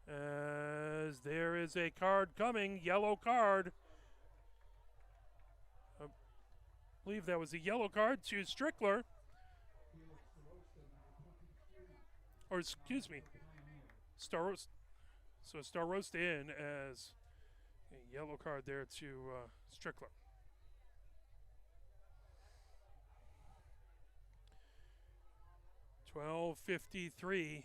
[SPEAKER 1] As there is a card coming, yellow card. I believe that was a yellow card to Strickler. Or excuse me, Starosta. So Starosta in as a yellow card there to Strickler. .12:53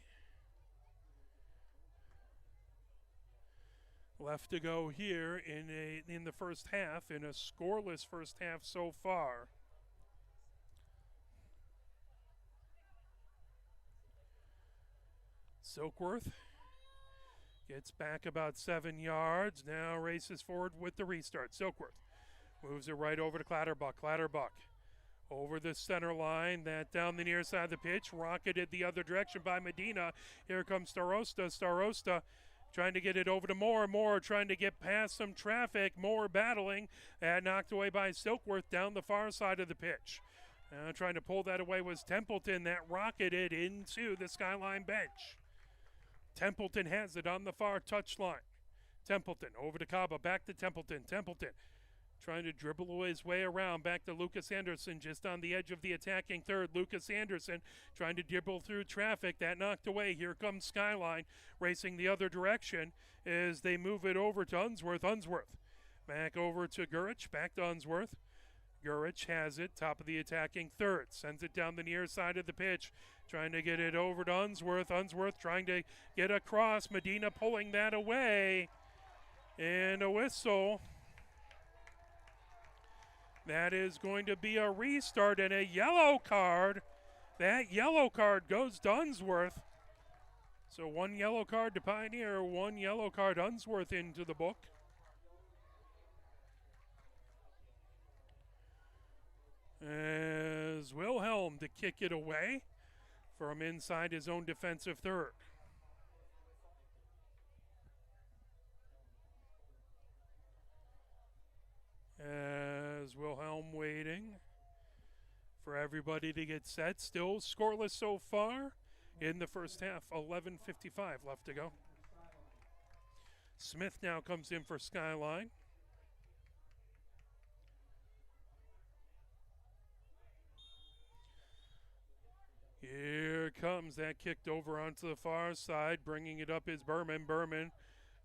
[SPEAKER 1] left to go here in the first half, in a scoreless first half so far. Silkworth gets back about 7 yards, now races forward with the restart. Silkworth moves it right over to Clatterbuck. Clatterbuck over the center line, that down the near side of the pitch, rocketed the other direction by Medina. Here comes Starosta. Starosta trying to get it over to Moore. Moore trying to get past some traffic. Moore battling, and knocked away by Silkworth down the far side of the pitch. Trying to pull that away was Templeton. That rocketed into the Skyline bench. Templeton has it on the far touchline. Templeton over to Kaba, back to Templeton. Templeton trying to dribble his way around, back to Lucas Anderson, just on the edge of the attacking third. Lucas Anderson trying to dribble through traffic. That knocked away. Here comes Skyline racing the other direction as they move it over to Unsworth. Unsworth back over to Gurich, back to Unsworth. Gurich has it, top of the attacking third. Sends it down the near side of the pitch, trying to get it over to Unsworth. Unsworth trying to get across. Medina pulling that away. And a whistle. That is going to be a restart and a yellow card. That yellow card goes to Unsworth. So 1 yellow card to Pioneer, 1 yellow card Unsworth into the book. As Wilhelm to kick it away from inside his own defensive third. As Wilhelm waiting for everybody to get set. Still scoreless so far in the first half. 11:55 left to go. Smith now comes in for Skyline. Here comes that kicked over onto the far side. Bringing it up is Berman. Berman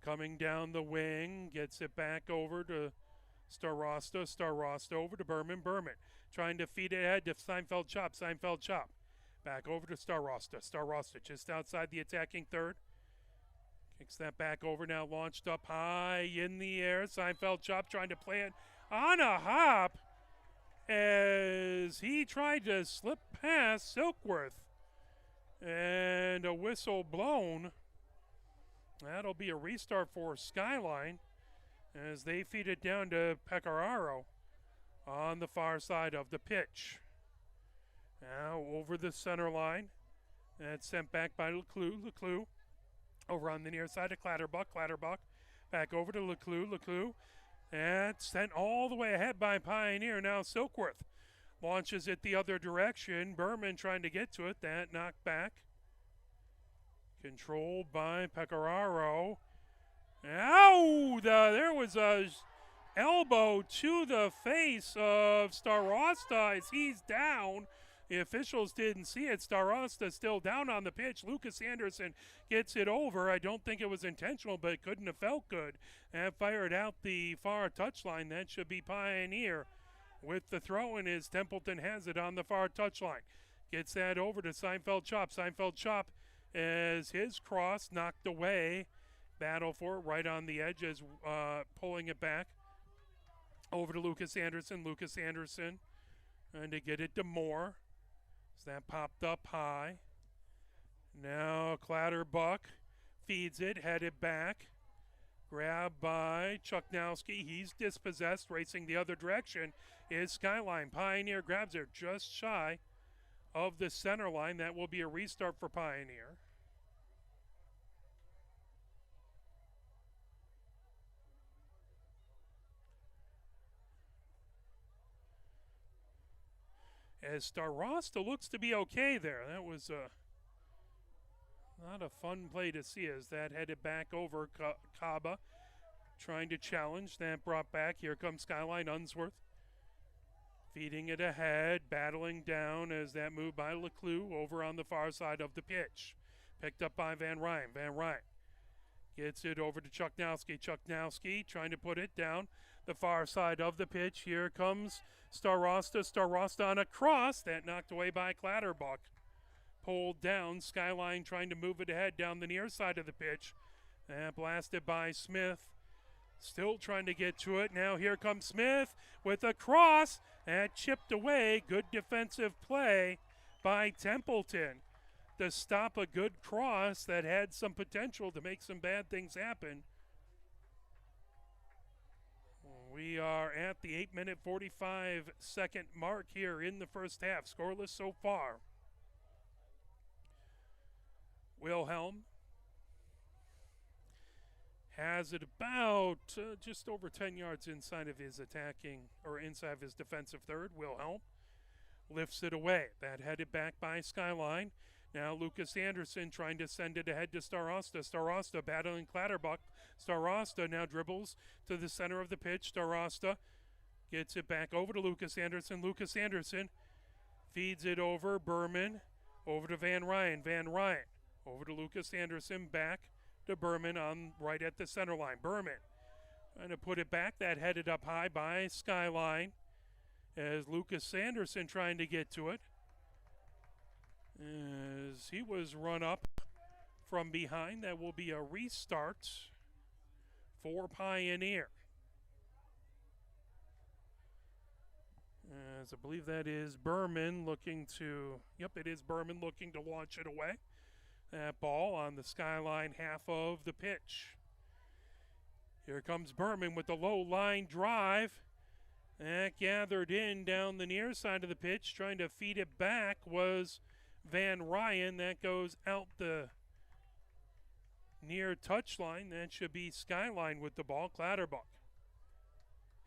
[SPEAKER 1] coming down the wing. Gets it back over to Starosta. Starosta over to Berman. Berman trying to feed it ahead to Seinfeld Chop. Seinfeld Chop back over to Starosta. Starosta just outside the attacking third. Kicks that back over now. Launched up high in the air. Seinfeld Chop trying to play it on a hop as he tried to slip past Silkworth. And a whistle blown. That'll be a restart for Skyline as they feed it down to Pecoraro on the far side of the pitch. Now over the center line. That's sent back by Leclue. Leclue over on the near side of Clatterbuck. Clatterbuck back over to Leclue. Leclue. That's sent all the way ahead by Pioneer. Now Silkworth launches it the other direction. Berman trying to get to it. That knocked back. Controlled by Pecoraro. Ow! There was a elbow to the face of Starosta as he's down. The officials didn't see it. Starosta still down on the pitch. Lucas Anderson gets it over. I don't think it was intentional, but it couldn't have felt good. And fired out the far touchline. That should be Pioneer. With the throw in is Templeton has it on the far touchline. Gets that over to Seinfeld Chop. Seinfeld Chop as his cross knocked away. Battle for it right on the edge as pulling it back over to Lucas Anderson. Lucas Anderson and to get it to Moore. So that popped up high. Now Clatterbuck feeds it, headed back. Grabbed by Chuknowski. He's dispossessed. Racing the other direction is Skyline. Pioneer grabs her just shy of the center line. That will be a restart for Pioneer. As Starosta looks to be okay there. That was not a fun play to see as that headed back over Kaba. Trying to challenge. That brought back. Here comes Skyline. Unsworth feeding it ahead. Battling down as that move by Leclue over on the far side of the pitch. Picked up by Van Ryn. Van Ryn gets it over to Chuknowski. Chuknowski trying to put it down the far side of the pitch. Here comes Starosta. Starosta on a cross. That knocked away by Clatterbuck. Pulled down. Skyline trying to move it ahead down the near side of the pitch. And blasted by Smith Still trying to get to it. Now here comes Smith with a cross. And chipped away. Good defensive play by Templeton to stop a good cross that had some potential to make some bad things happen. We are at the 8-minute 45-second mark here in the first half. Scoreless so far. Wilhelm has it about just over 10 yards inside of his attacking, or inside of his defensive third. Wilhelm lifts it away. That headed back by Skyline. Now Lucas Anderson trying to send it ahead to Starosta. Starosta battling Clatterbuck. Starosta now dribbles to the center of the pitch. Starosta gets it back over to Lucas Anderson. Lucas Anderson feeds it over. Berman over to Van Ryan. Van Ryan over to Lucas Anderson. Back to Berman on right at the center line. Berman trying to put it back. That headed up high by Skyline as Lucas Anderson trying to get to it. As he was run up from behind. That will be a restart for Pioneer. As I believe that is Berman looking to, yep, it is Berman looking to launch it away. That ball on the Skyline half of the pitch. Here comes Berman with the low line drive. That gathered in down the near side of the pitch. Trying to feed it back was Van Ryan. That goes out the near touchline. That should be Skyline with the ball. Clatterbuck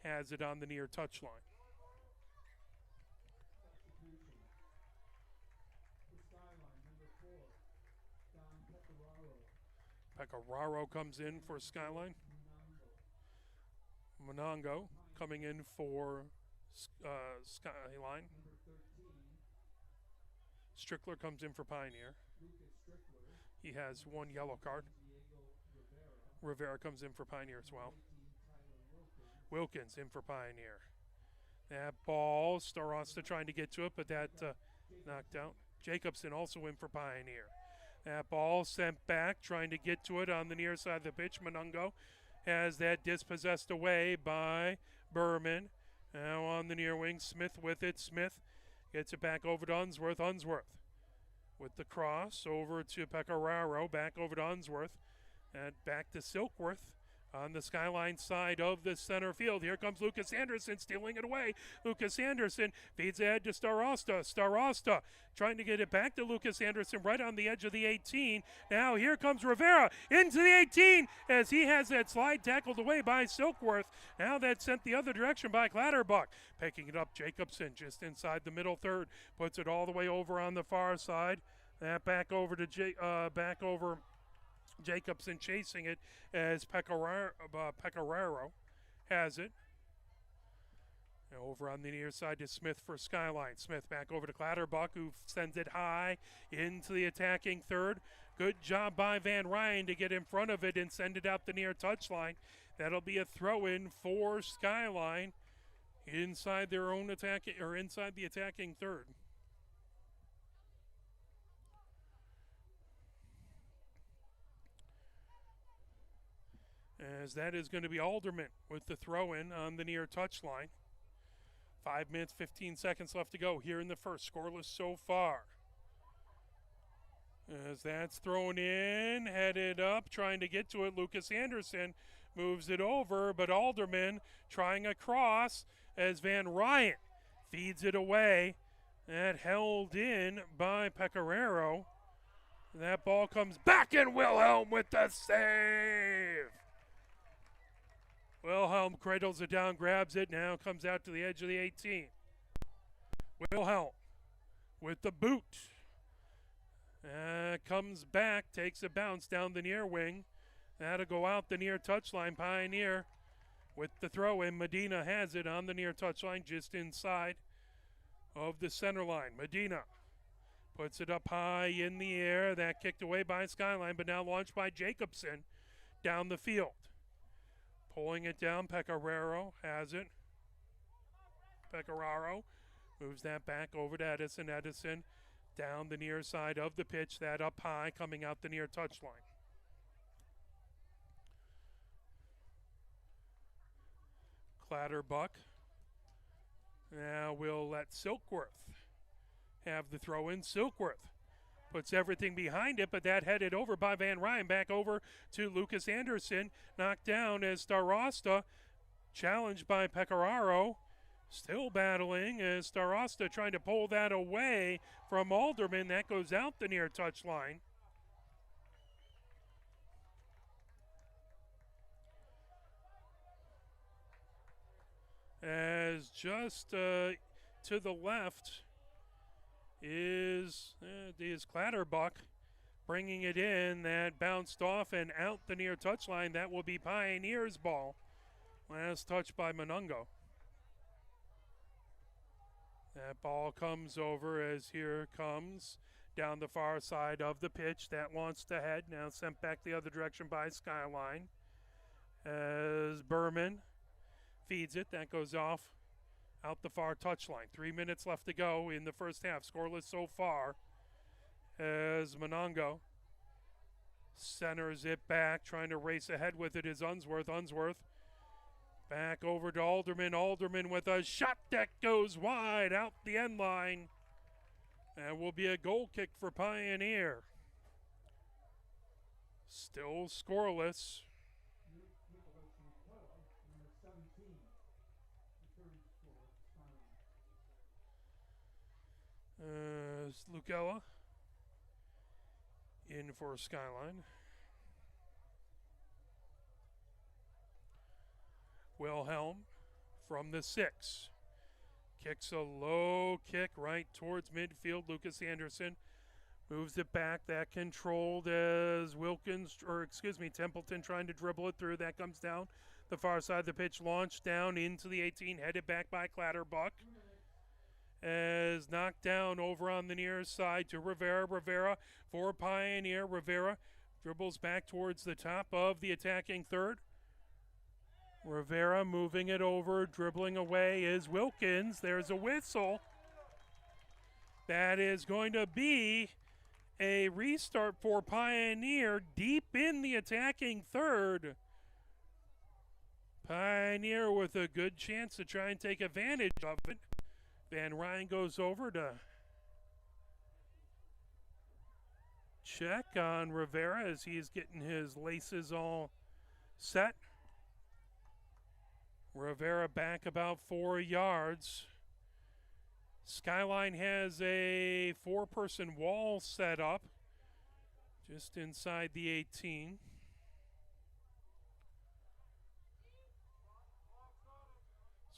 [SPEAKER 1] has it on the near touchline. Pecoraro comes in for Skyline. Monongo coming in for Skyline. Strickler comes in for Pioneer. He has one yellow card. Rivera comes in for Pioneer as well. Wilkins in for Pioneer. That ball, Starosta trying to get to it, but that knocked out. Jacobson also in for Pioneer. That ball sent back, trying to get to it on the near side of the pitch. Monongo has that dispossessed away by Berman. Now on the near wing, Smith with it. Smith gets it back over to Unsworth. Unsworth with the cross over to Pecoraro. Back over to Unsworth. And back to Silkworth on the Skyline side of the center field. Here comes Lucas Anderson stealing it away. Lucas Anderson feeds ahead to Starosta. Starosta trying to get it back to Lucas Anderson right on the edge of the 18. Now here comes Rivera into the 18 as he has that slide tackled away by Silkworth. Now that's sent the other direction by Clatterbuck. Picking it up, Jacobson just inside the middle third. Puts it all the way over on the far side. That back over to Jacobson chasing it as Pecoraro has it. Over on the near side to Smith for Skyline. Smith back over to Clatterbuck, who sends it high into the attacking third. Good job by Van Ryan to get in front of it and send it out the near touchline. That'll be a throw-in for Skyline inside their own attacking, or inside the attacking third. As that is going to be Alderman with the throw-in on the near touchline. 5 minutes, 15 seconds left to go here in the first. Scoreless so far. As that's thrown in, headed up, trying to get to it. Lucas Anderson moves it over, but Alderman trying a cross as Van Ryan feeds it away. That held in by Pecoraro. That ball comes back, and Wilhelm with the save. Wilhelm cradles it down, grabs it, now comes out to the edge of the 18. Wilhelm with the boot. Comes back, takes a bounce down the near wing. That'll go out the near touchline. Pioneer with the throw in. Medina has it on the near touchline, just inside of the center line. Medina puts it up high in the air. That kicked away by Skyline, but now launched by Jacobson down the field. Pulling it down, Pecoraro has it. Pecoraro moves that back over to Edison. Edison down the near side of the pitch, that up high, coming out the near touchline. Clatterbuck. Now we'll let Silkworth have the throw in. Silkworth puts everything behind it, but that headed over by Van Ryn. Back over to Lucas Anderson. Knocked down as Starosta, challenged by Pecoraro. Still battling as Starosta trying to pull that away from Alderman. That goes out the near touchline. As just to the left is Clatterbuck bringing it in. That bounced off and out the near touchline. That will be Pioneers' ball. Last touch by Monungo. That ball comes over as here comes down the far side of the pitch. That launched ahead. Now sent back the other direction by Skyline. As Berman feeds it. That goes off out the far touchline. 3 minutes left to go in the first half. Scoreless so far as Monungo centers it back. Trying to race ahead with it is Unsworth. Unsworth back over to Alderman. Alderman with a shot that goes wide out the end line. And will be a goal kick for Pioneer. Still scoreless. Lucella in for Skyline. Wilhelm from the 6. Kicks a low kick right towards midfield. Lucas Anderson moves it back. That controlled as Templeton trying to dribble it through. That comes down the far side of the pitch. Launched down into the 18. Headed back by Clatterbuck. As knocked down over on the near side to Rivera. Rivera for Pioneer. Rivera dribbles back towards the top of the attacking third. Rivera moving it over, dribbling away is Wilkins. There's a whistle. That is going to be a restart for Pioneer deep in the attacking third. Pioneer with a good chance to try and take advantage of it. Van Ryn goes over to check on Rivera as he's getting his laces all set. Rivera back about 4 yards. Skyline has a 4-person wall set up just inside the 18.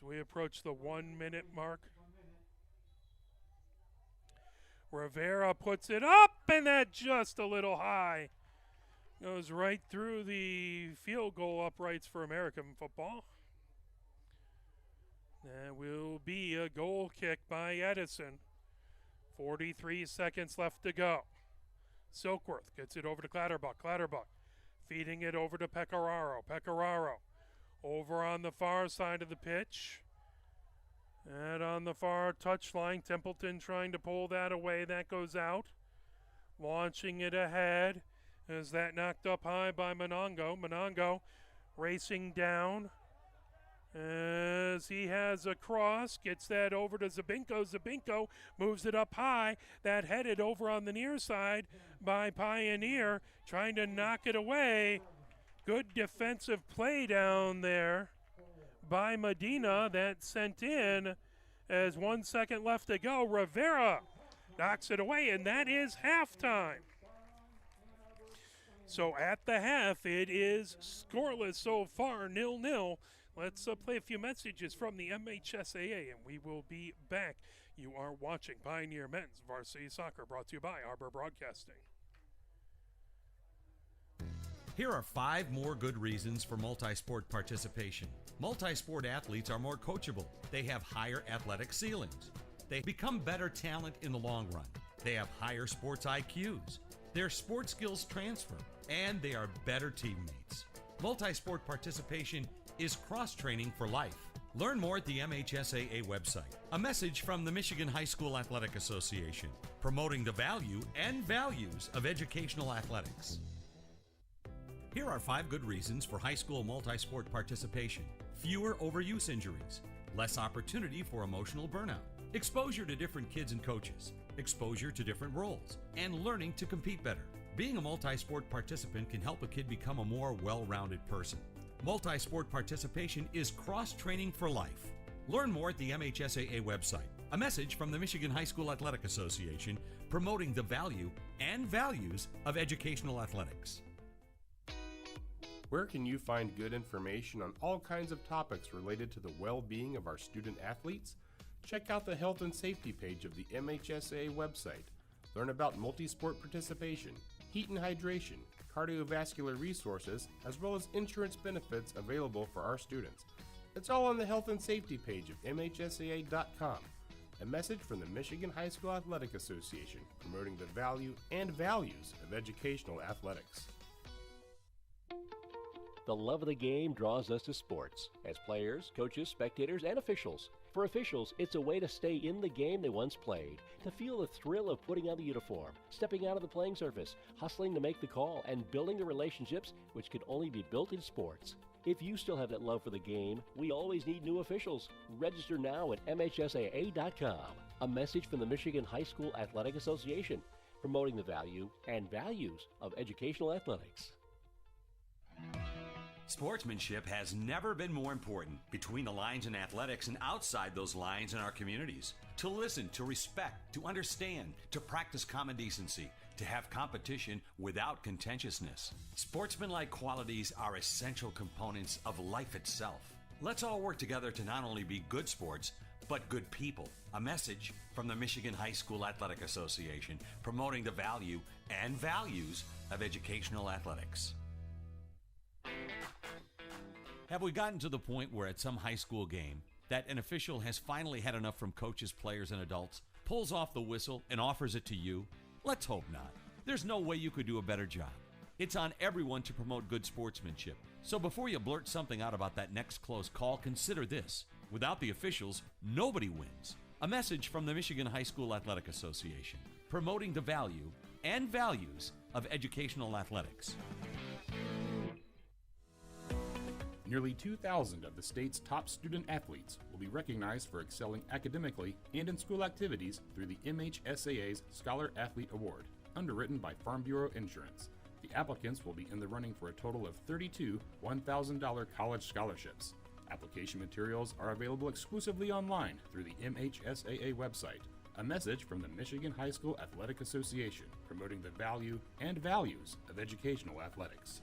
[SPEAKER 1] So we approach the 1 minute mark. Rivera puts it up, and that just a little high. Goes right through the field goal uprights for American football. That will be a goal kick by Edison. 43 seconds left to go. Silkworth gets it over to Clatterbuck. Clatterbuck feeding it over to Pecoraro. Pecoraro over on the far side of the pitch. And on the far touchline, Templeton trying to pull that away. That goes out. Launching it ahead. Is that knocked up high by Monungo. Monungo racing down as he has a cross. Gets that over to Zabinko. Zabinko moves it up high. That headed over on the near side by Pioneer. Trying to knock it away. Good defensive play down there by Medina. That sent in as 1 second left to go. Rivera knocks it away, and that is halftime. So at the half, it is scoreless so far, 0-0. Let's play a few messages from the MHSAA, and we will be back. You are watching Pioneer Men's Varsity Soccer, brought to you by Arbor Broadcasting.
[SPEAKER 3] Here are 5 more good reasons for multi-sport participation. Multi-sport athletes are more coachable. They have higher athletic ceilings. They become better talent in the long run. They have higher sports IQs. Their sports skills transfer, and they are better teammates. Multi-sport participation is cross-training for life. Learn more at the MHSAA website. A message from the Michigan High School Athletic Association, promoting the value and values of educational athletics. Here are 5 good reasons for high school multi-sport participation. Fewer overuse injuries, less opportunity for emotional burnout, exposure to different kids and coaches, exposure to different roles, and learning to compete better. Being a multi-sport participant can help a kid become a more well-rounded person. Multi-sport participation is cross-training for life. Learn more at the MHSAA website. A message from the Michigan High School Athletic Association promoting the value and values of educational athletics.
[SPEAKER 4] Where can you find good information on all kinds of topics related to the well-being of our student athletes? Check out the health and safety page of the MHSAA website. Learn about multi-sport participation, heat and hydration, cardiovascular resources, as well as insurance benefits available for our students. It's all on the health and safety page of MHSAA.com. A message from the Michigan High School Athletic Association promoting the value and values of educational athletics.
[SPEAKER 5] The love of the game draws us to sports, as players, coaches, spectators, and officials. For officials, it's a way to stay in the game they once played, to feel the thrill of putting on the uniform, stepping out of the playing surface, hustling to make the call, and building the relationships which can only be built in sports. If you still have that love for the game, we always need new officials. Register now at MHSAA.com. A message from the Michigan High School Athletic Association, promoting the value and values of educational athletics.
[SPEAKER 3] Sportsmanship has never been more important between the lines in athletics and outside those lines in our communities. To listen, to respect, to understand, to practice common decency, to have competition without contentiousness. Sportsmanlike qualities are essential components of life itself. Let's all work together to not only be good sports, but good people. A message from the Michigan High School Athletic Association promoting the value and values of educational athletics. Have we gotten to the point where at some high school game that an official has finally had enough from coaches, players, and adults, pulls off the whistle, and offers it to you? Let's hope not. There's no way you could do a better job. It's on everyone to promote good sportsmanship. So before you blurt something out about that next close call, consider this. Without the officials, nobody wins. A message from the Michigan High School Athletic Association, promoting the value and values of educational athletics.
[SPEAKER 6] Nearly 2,000 of the state's top student athletes will be recognized for excelling academically and in school activities through the MHSAA's Scholar Athlete Award, underwritten by Farm Bureau Insurance. The applicants will be in the running for a total of 32 $1,000 college scholarships. Application materials are available exclusively online through the MHSAA website. A message from the Michigan High School Athletic Association, promoting the value and values of educational athletics.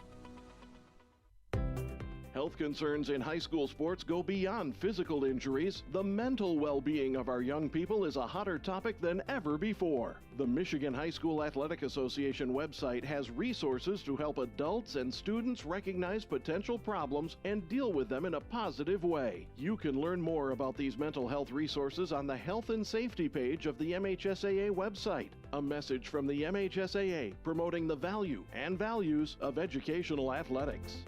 [SPEAKER 8] Health concerns in high school sports go beyond physical injuries. The mental well-being of our young people is a hotter topic than ever before. The Michigan High School Athletic Association website has resources to help adults and students recognize potential problems and deal with them in a positive way. You can learn more about these mental health resources on the Health and Safety page of the MHSAA website. A message from the MHSAA promoting the value and values of educational athletics.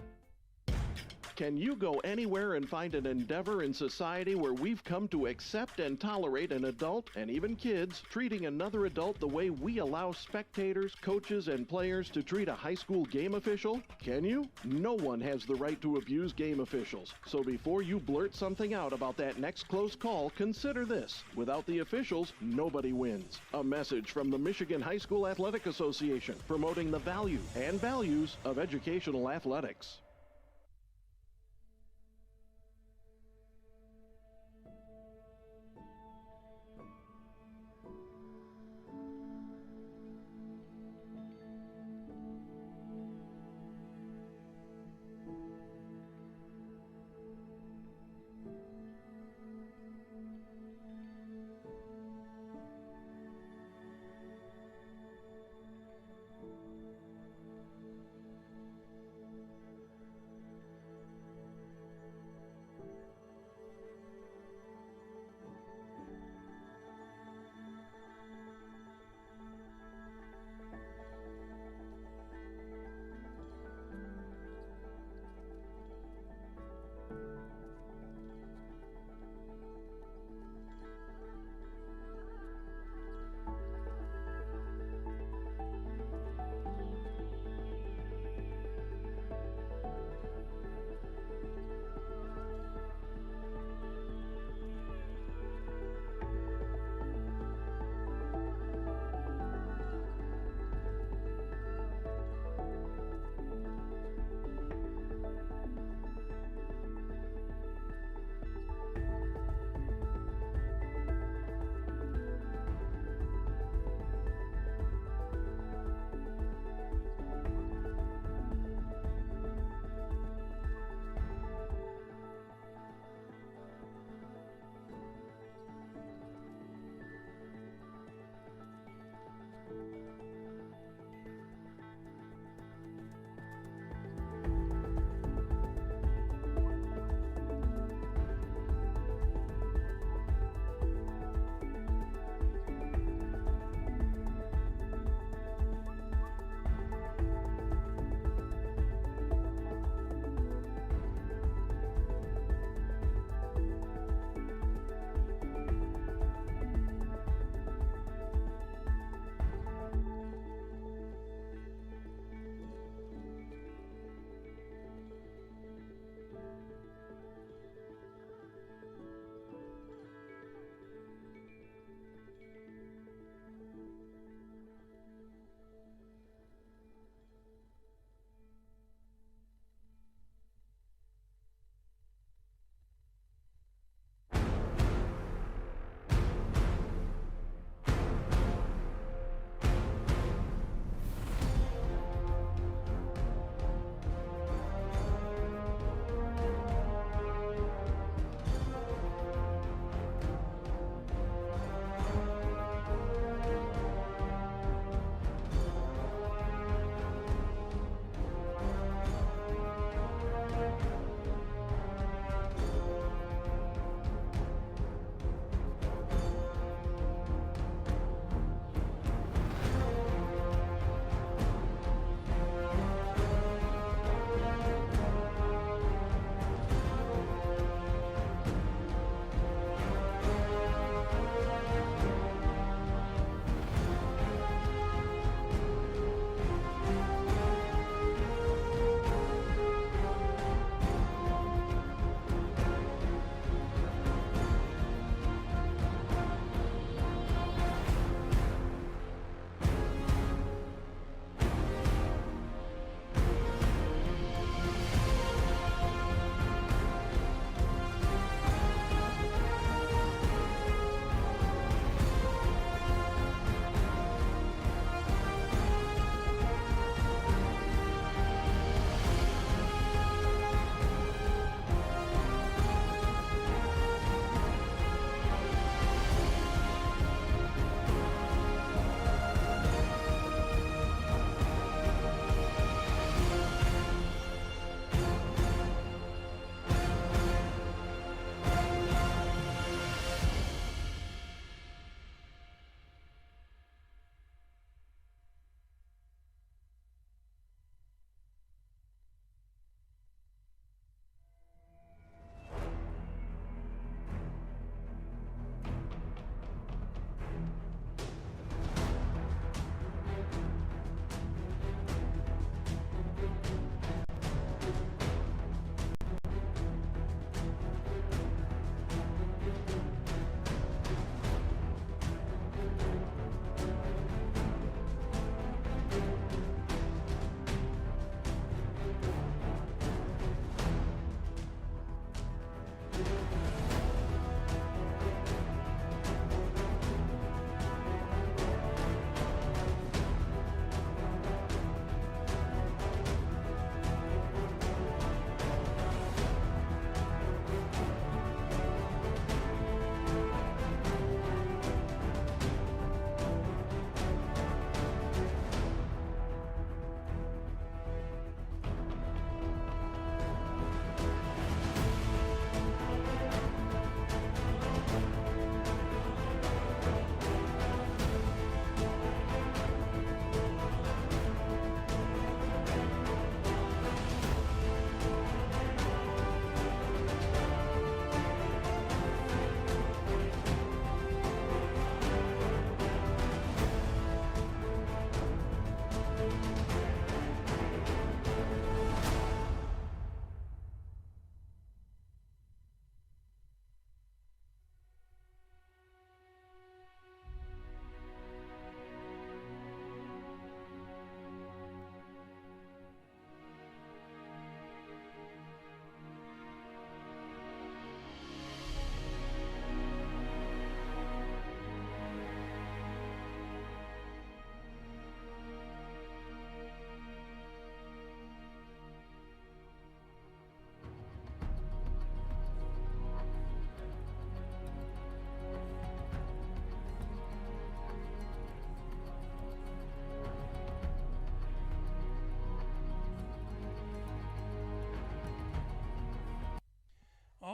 [SPEAKER 8] Can you go anywhere and find an endeavor in society where we've come to accept and tolerate an adult, and even kids, treating another adult the way we allow spectators, coaches, and players to treat a high school game official? Can you? No one has the right to abuse game officials. So before you blurt something out about that next close call, consider this. Without the officials, nobody wins. A message from the Michigan High School Athletic Association, promoting the value and values of educational athletics.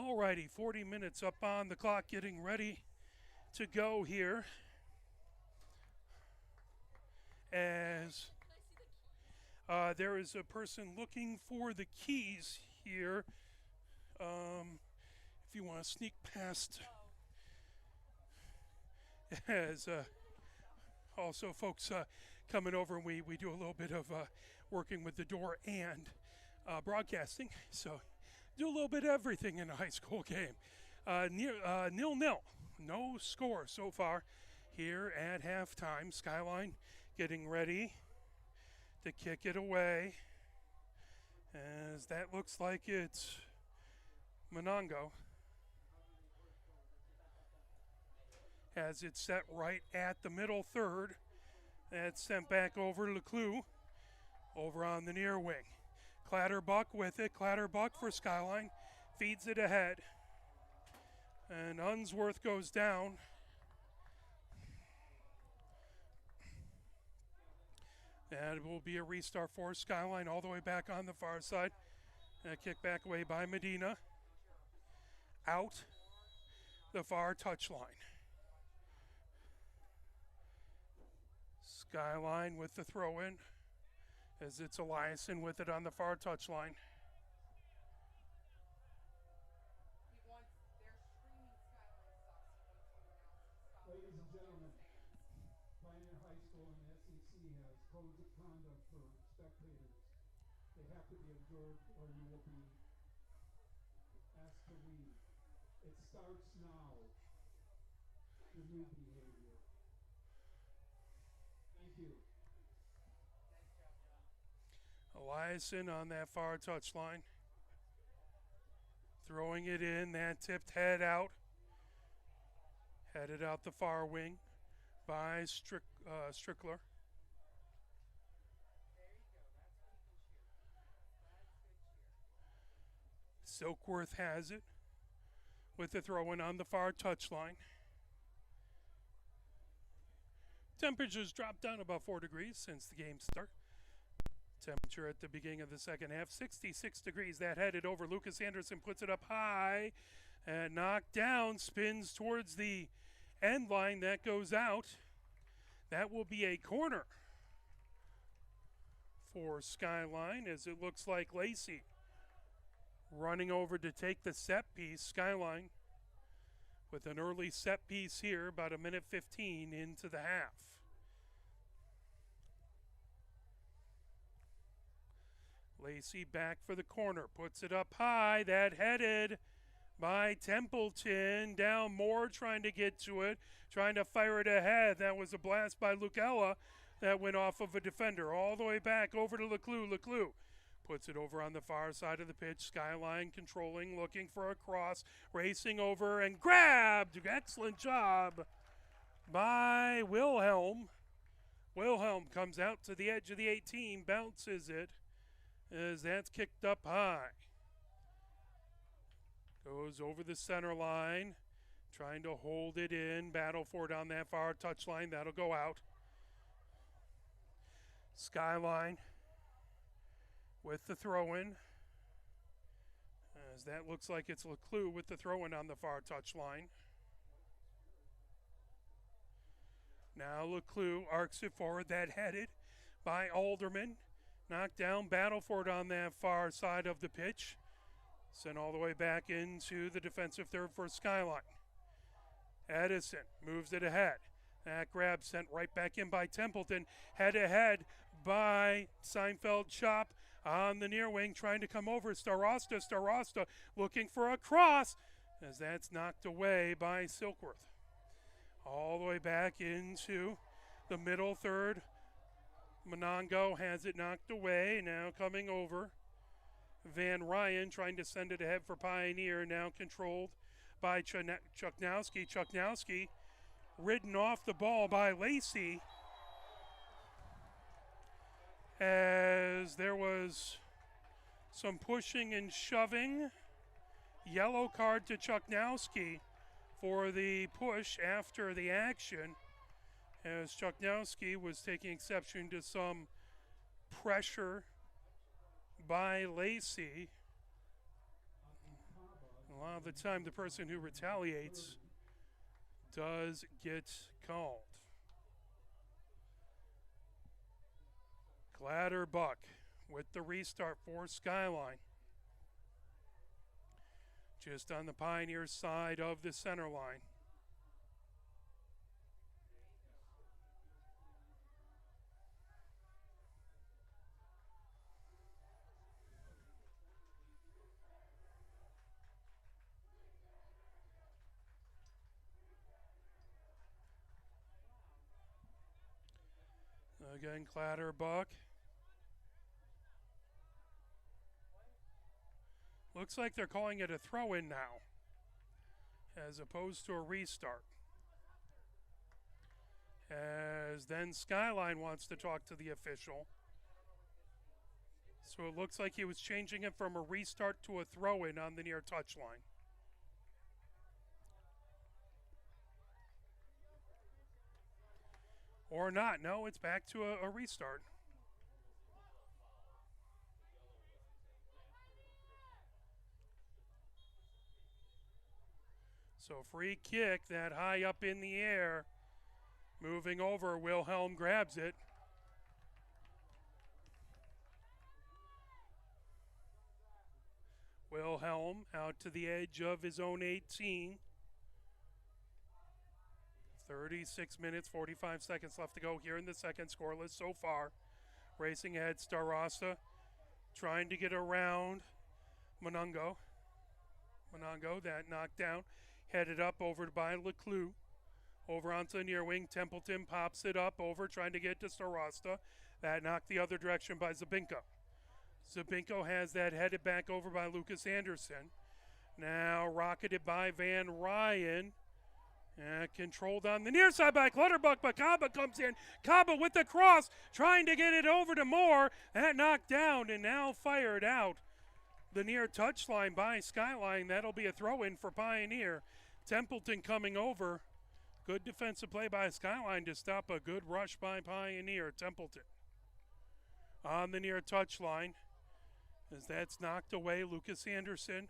[SPEAKER 1] Alrighty, 40 minutes up on the clock, getting ready to go here. As there is a person looking for the keys here. If you want to sneak past, as also folks coming over, and we do a little bit of working with the door and broadcasting, so do a little bit of everything in a high school game. 0-0, no score so far here at halftime. Skyline getting ready to kick it away, as that looks like it's Monongo. Has it set right at the middle third. That's sent back over to Leclue, over on the near wing. Clatterbuck with it. Clatterbuck for Skyline. Feeds it ahead. And Unsworth goes down. That will be a restart for Skyline all the way back on the far side. Kick back away by Medina. Out the far touchline. Skyline with the throw-in, as it's Eliason with it on the far touchline.
[SPEAKER 7] Ladies and gentlemen, Pioneer High School in the SEC has codes of conduct for spectators. They have to be observed or you will be asked to leave. It starts now. The new behavior. Thank you.
[SPEAKER 1] Eliason on that far touchline. Throwing it in, that tipped head out. Headed out the far wing by Strickler. Silkworth has it with the throw-in on the far touchline. Temperatures dropped down about 4 degrees since the game start. Temperature at the beginning of the second half, 66 degrees. That headed over. Lucas Anderson puts it up high and knocked down, spins towards the end line. That goes out. That will be a corner for Skyline, as it looks like Lacey running over to take the set piece. Skyline with an early set piece here, about 1:15 into the half. Lacey back for the corner, puts it up high. That headed by Templeton. Down Moore trying to get to it, trying to fire it ahead. That was a blast by Lucella that went off of a defender. All the way back over to Leclue. Leclue puts it over on the far side of the pitch. Skyline controlling, looking for a cross, racing over and grabbed. Excellent job by Wilhelm. Wilhelm comes out to the edge of the 18, bounces it, as that's kicked up high. Goes over the center line, trying to hold it in. Battle for it on that far touchline. That'll go out. Skyline with the throw-in, as that looks like it's Leclue with the throw-in on the far touchline. Now Leclue arcs it forward. That headed by Alderman. Knocked down. Battle for it on that far side of the pitch. Sent all the way back into the defensive third for Skyline. Edison moves it ahead. That grab sent right back in by Templeton. Head ahead by Seinfeld. Chop on the near wing, trying to come over. Starosta looking for a cross, as that's knocked away by Silkworth. All the way back into the middle third. Monongo has it knocked away. Now coming over. Van Ryan trying to send it ahead for Pioneer. Now controlled by Chuknowski. Chuknowski ridden off the ball by Lacey, as there was some pushing and shoving. Yellow card to Chuknowski for the push after the action, as Chuknowski was taking exception to some pressure by Lacey. A lot of the time, the person who retaliates does get called. Clatterbuck with the restart for Skyline. Just on the Pioneer side of the center line. Again, Clatterbuck. Looks like they're calling it a throw-in now, as opposed to a restart. As then Skyline wants to talk to the official. So it looks like he was changing it from a restart to a throw-in on the near touchline. Or not. No, it's back to a restart. So free kick, that high up in the air. Moving over, Wilhelm grabs it. Wilhelm out to the edge of his own 18. 36 minutes, 45 seconds left to go here in the second, scoreless so far. Racing ahead, Starosta trying to get around Monongo. Monongo, that knocked down, headed up over by Leclue. Over onto the near wing, Templeton pops it up over, trying to get to Starosta. That knocked the other direction by Zabinko. Zabinko has that headed back over by Lucas Anderson. Now rocketed by Van Ryan. Controlled on the near side by Clutterbuck, but Kaba comes in. Kaba with the cross, trying to get it over to Moore. That knocked down and now fired out. The near touchline by Skyline. That'll be a throw-in for Pioneer. Templeton coming over. Good defensive play by Skyline to stop a good rush by Pioneer. Templeton on the near touchline. As that's knocked away, Lucas Anderson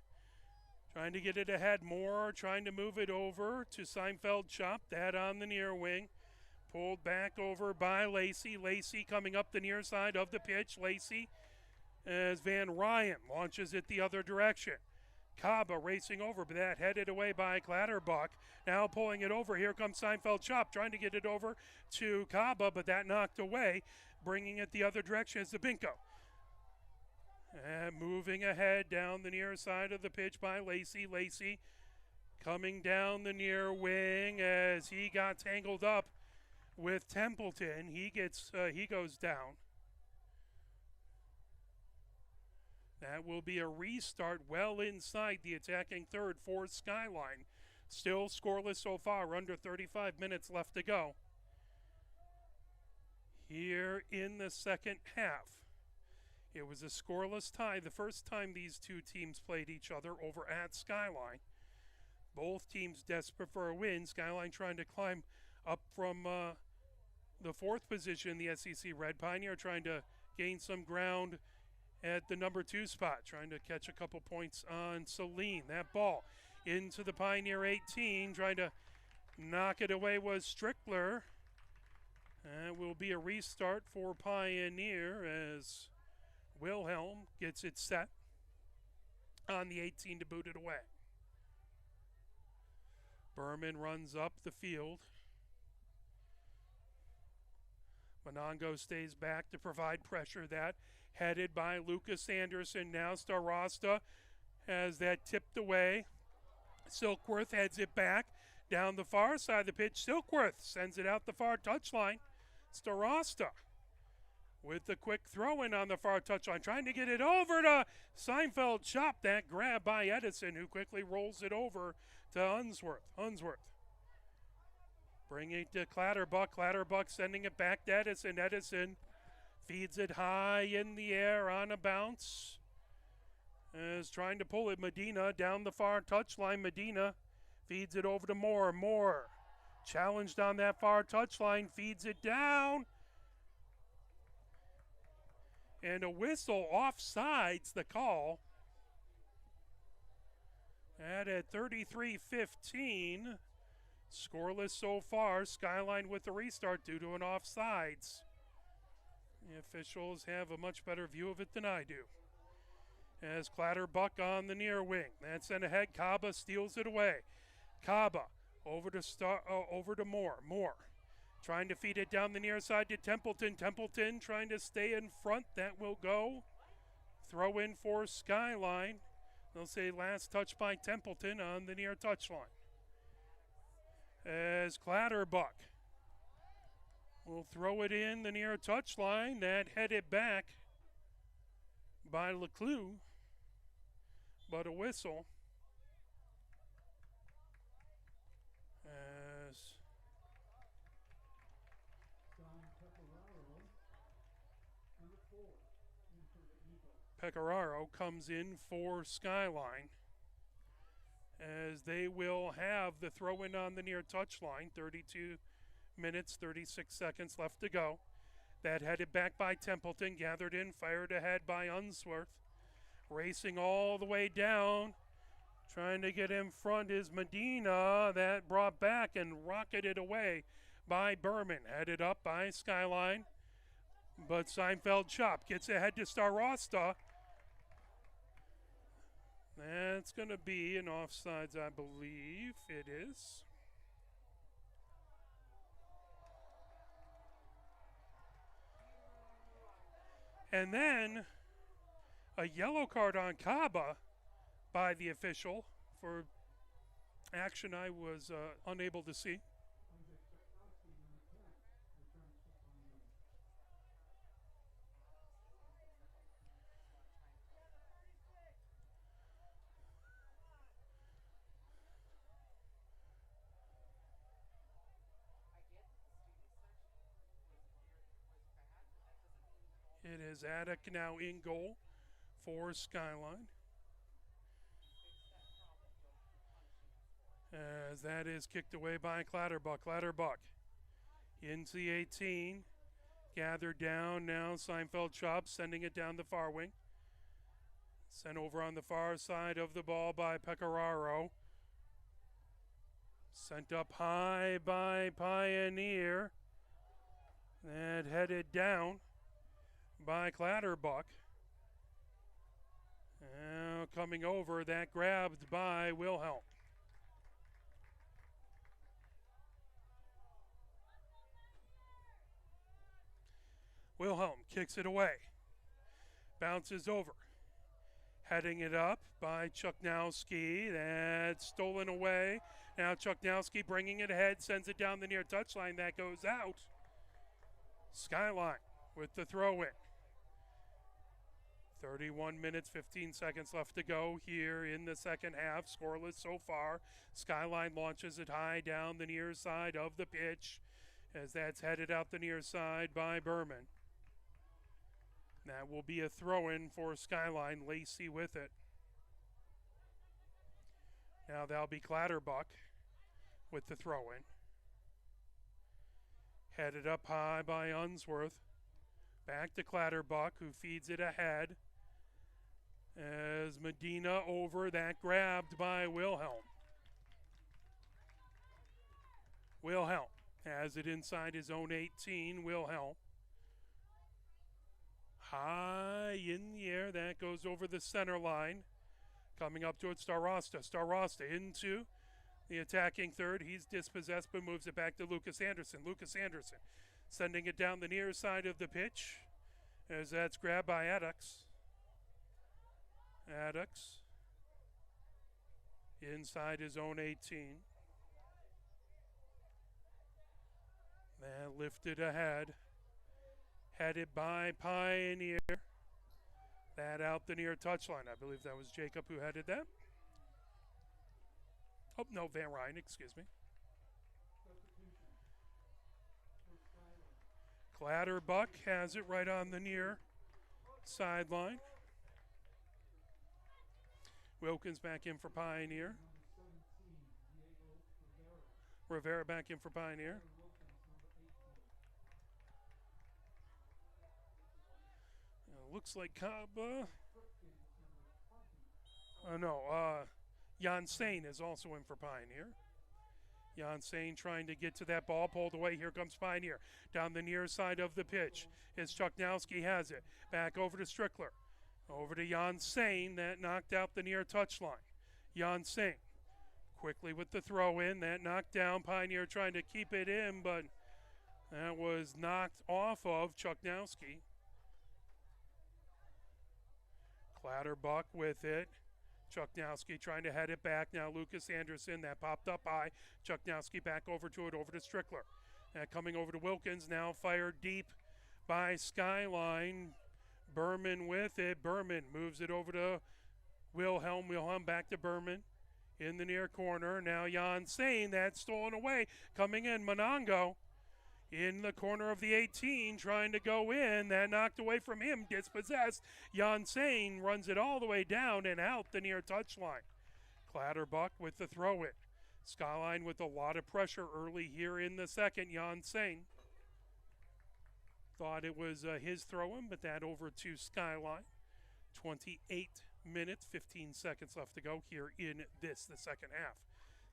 [SPEAKER 1] trying to get it ahead. Moore trying to move it over to Seinfeld. Chop that on the near wing. Pulled back over by Lacey. Lacey coming up the near side of the pitch. Lacey as Van Ryan launches it the other direction. Kaba racing over, but that headed away by Clatterbuck. Now pulling it over. Here comes Seinfeld. Chop trying to get it over to Kaba, but that knocked away. Bringing it the other direction is Zabinko. And moving ahead down the near side of the pitch by Lacey. Lacey coming down the near wing as he got tangled up with Templeton. He goes down. That will be a restart well inside the attacking third for Skyline. Still scoreless so far, under 35 minutes left to go. Here in the second half. It was a scoreless tie the first time these two teams played each other over at Skyline. Both teams desperate for a win. Skyline trying to climb up from the fourth position in the SEC Red. Pioneer trying to gain some ground at the number 2 spot, trying to catch a couple points on Celine. That ball into the Pioneer 18, trying to knock it away was Strickler. It will be a restart for Pioneer as Wilhelm gets it set on the 18 to boot it away. Berman runs up the field. Monongo stays back to provide pressure. That headed by Lucas Anderson. Now Starosta has that tipped away. Silkworth heads it back down the far side of the pitch. Silkworth sends it out the far touchline. Starosta with the quick throw-in on the far touchline, trying to get it over to Seinfeld. Chop that grab by Edison, who quickly rolls it over to Unsworth. Bringing it to Clatterbuck. Clatterbuck sending it back to Edison. Edison feeds it high in the air on a bounce. Is trying to pull it. Medina down the far touchline. Medina feeds it over to Moore. Moore challenged on that far touchline. Feeds it down. And a whistle offsides the call. And at 33-15, scoreless so far. Skyline with the restart due to an offsides. The officials have a much better view of it than I do. As Clatterbuck on the near wing. That's sent ahead. Kaba steals it away. Kaba over to Moore. Moore trying to feed it down the near side to Templeton. Templeton trying to stay in front. That will go. Throw in for Skyline. They'll say last touch by Templeton on the near touchline. As Clatterbuck will throw it in the near touchline. That headed back by Leclue. But a whistle. As Pecoraro comes in for Skyline, as they will have the throw-in on the near touchline. 32 minutes, 36 seconds left to go. That headed back by Templeton, gathered in, fired ahead by Unsworth. Racing all the way down, trying to get in front is Medina. That brought back and rocketed away by Berman. Headed up by Skyline, but Seinfeld Chop gets ahead to Starosta. That's going to be an offsides, I believe. It is. And then a yellow card on Kaba by the official for action I was unable to see. It is Attic now in goal for Skyline. As that is kicked away by Clatterbuck. Clatterbuck into the 18. Gathered down now. Seinfeld Chop sending it down the far wing. Sent over on the far side of the ball by Pecoraro. Sent up high by Pioneer. And headed down by Clatterbuck. Now coming over, that grabbed by Wilhelm. Wilhelm kicks it away. Bounces over. Heading it up by Chuknowski. That's stolen away. Now Chuknowski bringing it ahead, sends it down the near touchline. That goes out. Skyline with the throw-in. 31 minutes, 15 seconds left to go here in the second half. Scoreless so far. Skyline launches it high down the near side of the pitch as that's headed out the near side by Berman. That will be a throw-in for Skyline. Lacey with it. Now that'll be Clatterbuck with the throw-in. Headed up high by Unsworth. Back to Clatterbuck, who feeds it ahead. As Medina over, that grabbed by Wilhelm. Wilhelm has it inside his own 18. Wilhelm. High in the air, that goes over the center line. Coming up towards Starosta. Starosta into the attacking third. He's dispossessed, but moves it back to Lucas Anderson. Lucas Anderson sending it down the near side of the pitch as that's grabbed by Addux. Addux inside his own 18. Then lifted ahead. Headed by Pioneer. That out the near touchline. I believe that was Jacob who headed that. Oh, no, Van Ryn, excuse me. Clatterbuck has it right on the near sideline. Wilkins back in for Pioneer. Rivera back in for Pioneer. Looks like Kaba. Jan Sane is also in for Pioneer. Jan Sane trying to get to that ball, pulled away. Here comes Pioneer. Down the near side of the pitch. As Chuknowski has it. Back over to Strickler. Over to Jan Sane. That knocked out the near touchline. Jan Sane quickly with the throw in. That knocked down. Pioneer trying to keep it in, but that was knocked off of Chuknowski. Clatterbuck with it. Chuknowski trying to head it back. Now Lucas Anderson, that popped up high. Chuknowski back over to it, over to Strickler. Coming over to Wilkins, now fired deep by Skyline. Berman with it. Berman moves it over to Wilhelm. Wilhelm back to Berman in the near corner. Now Jan Sane, that's stolen away. Coming in, Monongo in the corner of the 18, trying to go in. That knocked away from him, dispossessed. Jan Sane runs it all the way down and out the near touchline. Clatterbuck with the throw-in. Skyline with a lot of pressure early here in the second. Jan Sane thought it was his throw-in, but that over to Skyline. 28 minutes, 15 seconds left to go here in the second half.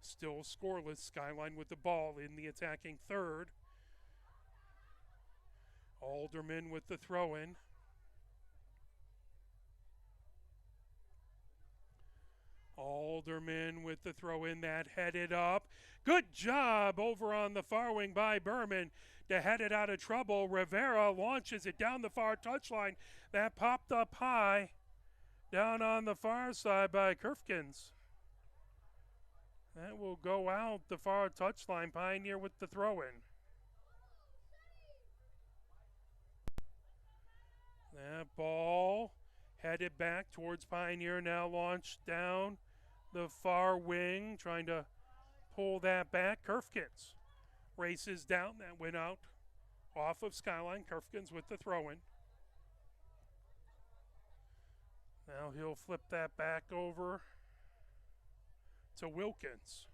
[SPEAKER 1] Still scoreless. Skyline with the ball in the attacking third. Alderman with the throw-in. Alderman with the throw-in, that headed up. Good job over on the far wing by Berman to head it out of trouble. Rivera launches it down the far touchline. That popped up high down on the far side by Kerfkins. That will go out the far touchline. Pioneer with the throw-in. That ball headed back towards Pioneer, now launched down the far wing, trying to pull that back. Kerfkins races down. That went out off of Skyline. Kerfkins with the throw-in. Now he'll flip that back over to Wilkins.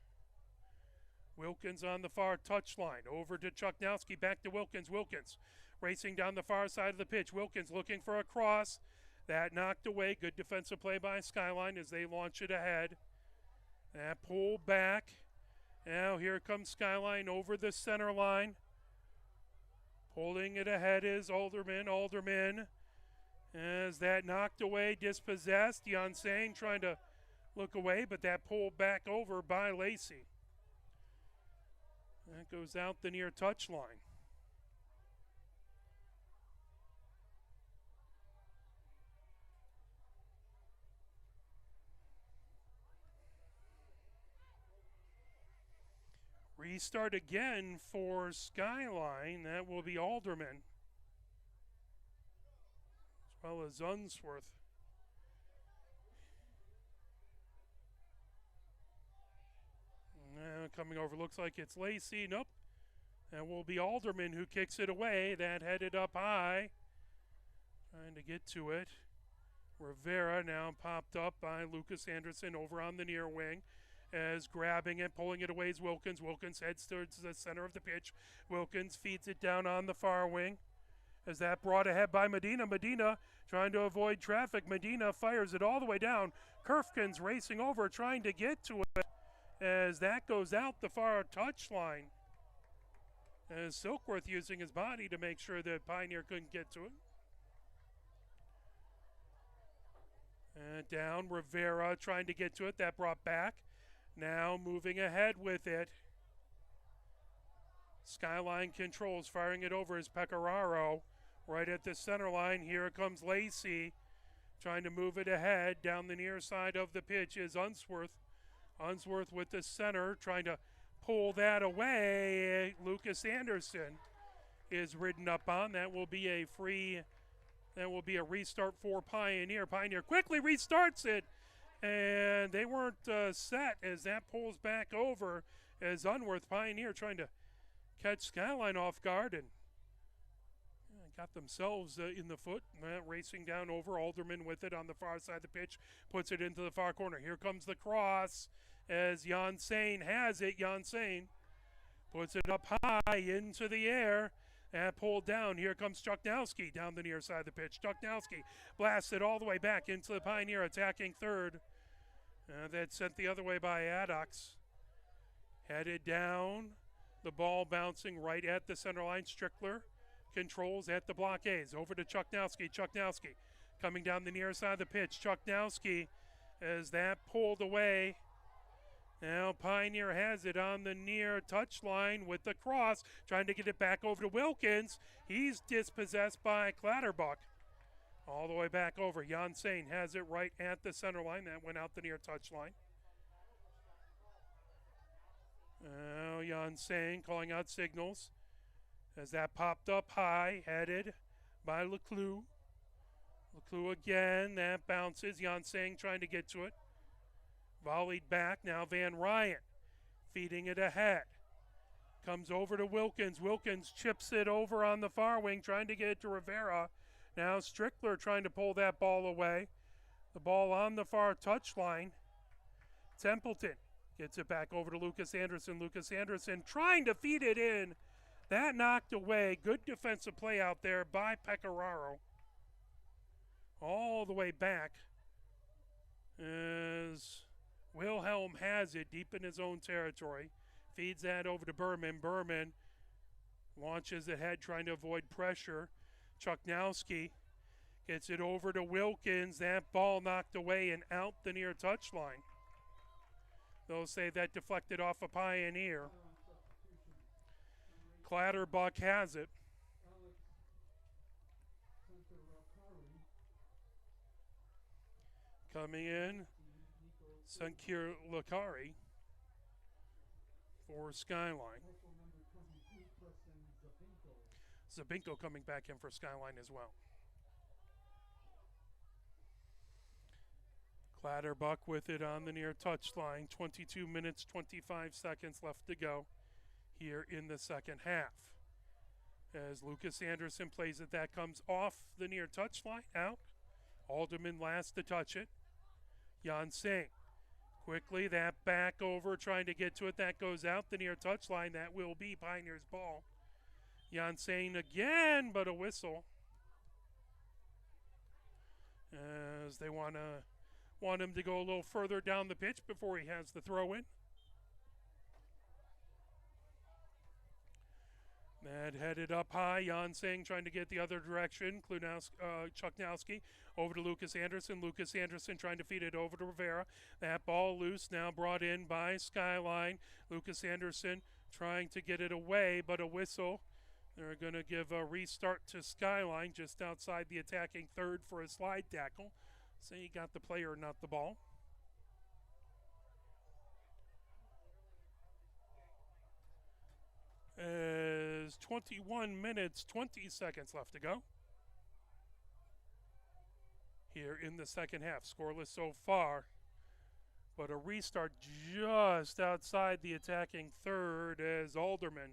[SPEAKER 1] Wilkins on the far touchline. Over to Chuknowski. Back to Wilkins. Wilkins racing down the far side of the pitch. Wilkins looking for a cross. That knocked away. Good defensive play by Skyline as they launch it ahead. That pull back. Now here comes Skyline over the center line. Pulling it ahead is Alderman. Alderman as that knocked away, dispossessed. Jan Sane trying to look away, but that pulled back over by Lacey. That goes out the near touchline. Restart again for Skyline. That will be Alderman, as well as Unsworth. Now coming over, looks like it's Lacey. Nope. That will be Alderman who kicks it away. That headed up high. Trying to get to it. Rivera now popped up by Lucas Anderson over on the near wing. As grabbing it, pulling it away is Wilkins. Wilkins heads towards the center of the pitch. Wilkins feeds it down on the far wing. As that brought ahead by Medina. Medina trying to avoid traffic. Medina fires it all the way down. Kerfkins racing over, trying to get to it. As that goes out the far touchline. As Silkworth using his body to make sure that Pioneer couldn't get to it. And down, Rivera trying to get to it. That brought back. Now moving ahead with it. Skyline controls, firing it over is Pecoraro. Right at the center line, here comes Lacey. Trying to move it ahead. Down the near side of the pitch is Unsworth. Unsworth with the center, trying to pull that away. Lucas Anderson is ridden up on. That will be a restart for Pioneer. Pioneer quickly restarts it. And they weren't set as that pulls back over as Unworth. Pioneer trying to catch Skyline off guard and got themselves in the foot. Racing down over. Alderman with it on the far side of the pitch. Puts it into the far corner. Here comes the cross as Jan Sane has it. Jan Sane puts it up high into the air. And pulled down. Here comes Chuknowski down the near side of the pitch. Chuknowski blasts it all the way back into the Pioneer attacking third. That's sent the other way by Addox. Headed down. The ball bouncing right at the center line. Strickler controls at the blockades. Over to Chuknowski. Chuknowski coming down the near side of the pitch. Chuknowski as that pulled away. Now Pioneer has it on the near touchline with the cross. Trying to get it back over to Wilkins. He's dispossessed by Clatterbuck. All the way back over. Jan Sain has it right at the center line. That went out the near touchline. Now Jan Sain calling out signals as that popped up high, headed by Leclue. Leclue again, that bounces. Jan Sain trying to get to it. Volleyed back, now Van Ryan feeding it ahead. Comes over to Wilkins. Wilkins chips it over on the far wing, trying to get it to Rivera. Now Strickler trying to pull that ball away. The ball on the far touchline. Templeton gets it back over to Lucas Anderson. Lucas Anderson trying to feed it in. That knocked away. Good defensive play out there by Pecoraro. All the way back as Wilhelm has it deep in his own territory. Feeds that over to Berman. Berman launches ahead trying to avoid pressure. Chuknowski gets it over to Wilkins. That ball knocked away and out the near touchline. They'll say that deflected off a Pioneer. Clatterbuck has it. Coming in, Sankir Lakari for Skyline. Zabinko coming back in for Skyline as well. Clatterbuck with it on the near touchline. 22 minutes, 25 seconds left to go here in the second half. As Lucas Anderson plays it, that comes off the near touchline, out. Alderman last to touch it. Jan Singh quickly, that back over, trying to get to it. That goes out the near touchline. That will be Pioneer's ball. Jan Singh again, but a whistle. As they want him to go a little further down the pitch before he has the throw in. That headed up high. Jan Singh trying to get the other direction. Chuknowski over to Lucas Anderson. Lucas Anderson trying to feed it over to Rivera. That ball loose, now brought in by Skyline. Lucas Anderson trying to get it away, but a whistle. They're going to give a restart to Skyline just outside the attacking third for a slide tackle. So he got the player, not the ball. As 21 minutes, 20 seconds left to go here in the second half. Scoreless so far, but a restart just outside the attacking third as Alderman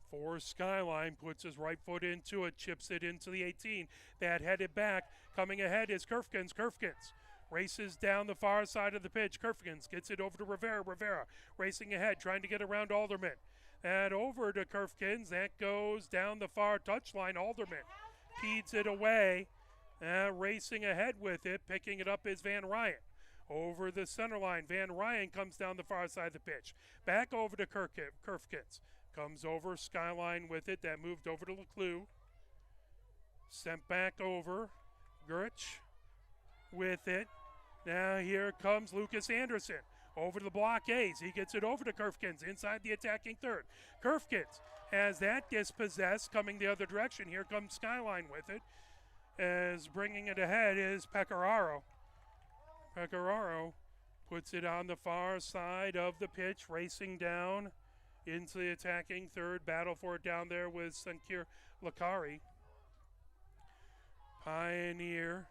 [SPEAKER 1] for Skyline puts his right foot into it, chips it into the 18. That headed back, coming ahead is Kerfkins. Kerfkins races down the far side of the pitch. Kerfkins gets it over to Rivera. Rivera racing ahead, trying to get around Alderman. And over to Kerfkins. That goes down the far touchline. Alderman peeds it away. Racing ahead with it. Picking it up is Van Ryan. Over the center line. Van Ryan comes down the far side of the pitch. Back over to Kerfkins. Comes over. Skyline with it. That moved over to Leclue. Sent back over. Gurch with it. Now here comes Lucas Anderson. Over to the blockades. He gets it over to Kerfkins inside the attacking third. Kerfkins has that dispossessed, coming the other direction. Here comes Skyline with it. As bringing it ahead is Pecoraro. Pecoraro puts it on the far side of the pitch, racing down into the attacking third. Battle for it down there with Sankir Lakari. Pioneer.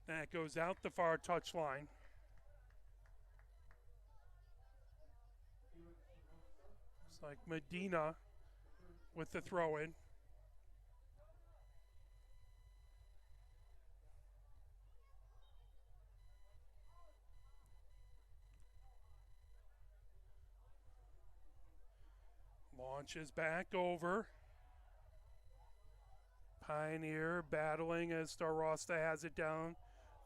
[SPEAKER 1] That goes out the far touchline. It's like Medina with the throw-in. Launches back over. Pioneer battling as Starosta has it down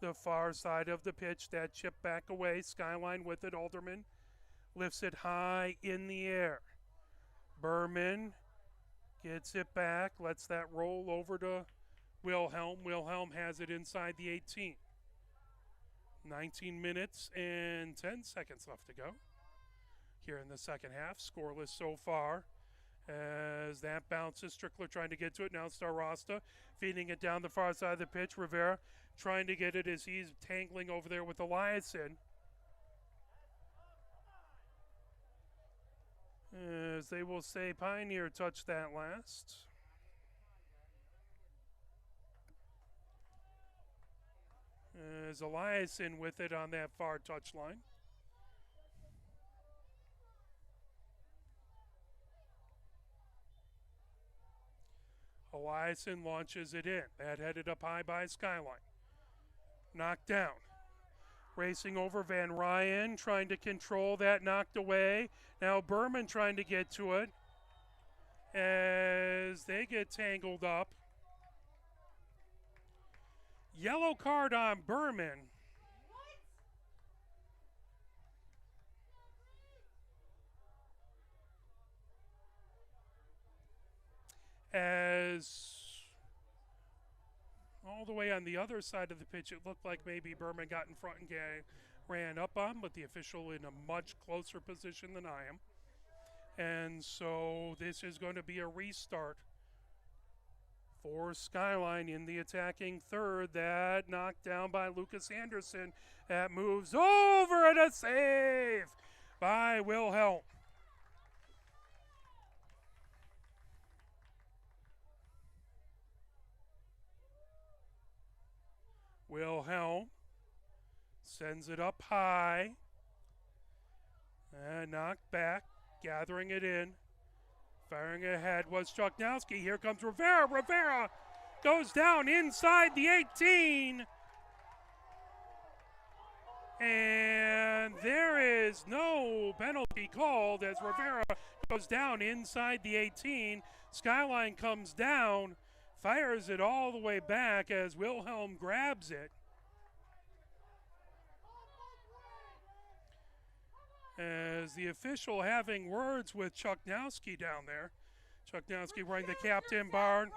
[SPEAKER 1] the far side of the pitch. That chip back away. Skyline with it. Alderman lifts it high in the air. Berman gets it back. Lets that roll over to Wilhelm. Wilhelm has it inside the 18. 19 minutes and 10 seconds left to go here in the second half. Scoreless so far as that bounces. Strickler trying to get to it. Now Starosta feeding it down the far side of the pitch. Rivera trying to get it as he's tangling over there with Eliason. As they will say Pioneer touched that last. As Eliason with it on that far touchline. Eliason launches it in. That headed up high by Skyline. Knocked down. Racing over Van Ryan, trying to control that, knocked away. Now Berman trying to get to it as they get tangled up. Yellow card on Berman. As all the way on the other side of the pitch, it looked like maybe Berman got in front and ran up on, but the official in a much closer position than I am. And so this is going to be a restart for Skyline in the attacking third. That knocked down by Lucas Anderson. That moves over and a save by Wilhelm. Wilhelm sends it up high. And knocked back, gathering it in. Firing ahead was Chuknowski. Here comes Rivera. Rivera goes down inside the 18. And there is no penalty called as Rivera goes down inside the 18. Skyline comes down, fires it all the way back as Wilhelm grabs it. As the official having words with Chuknowski down there. Chuknowski wearing the captain barn.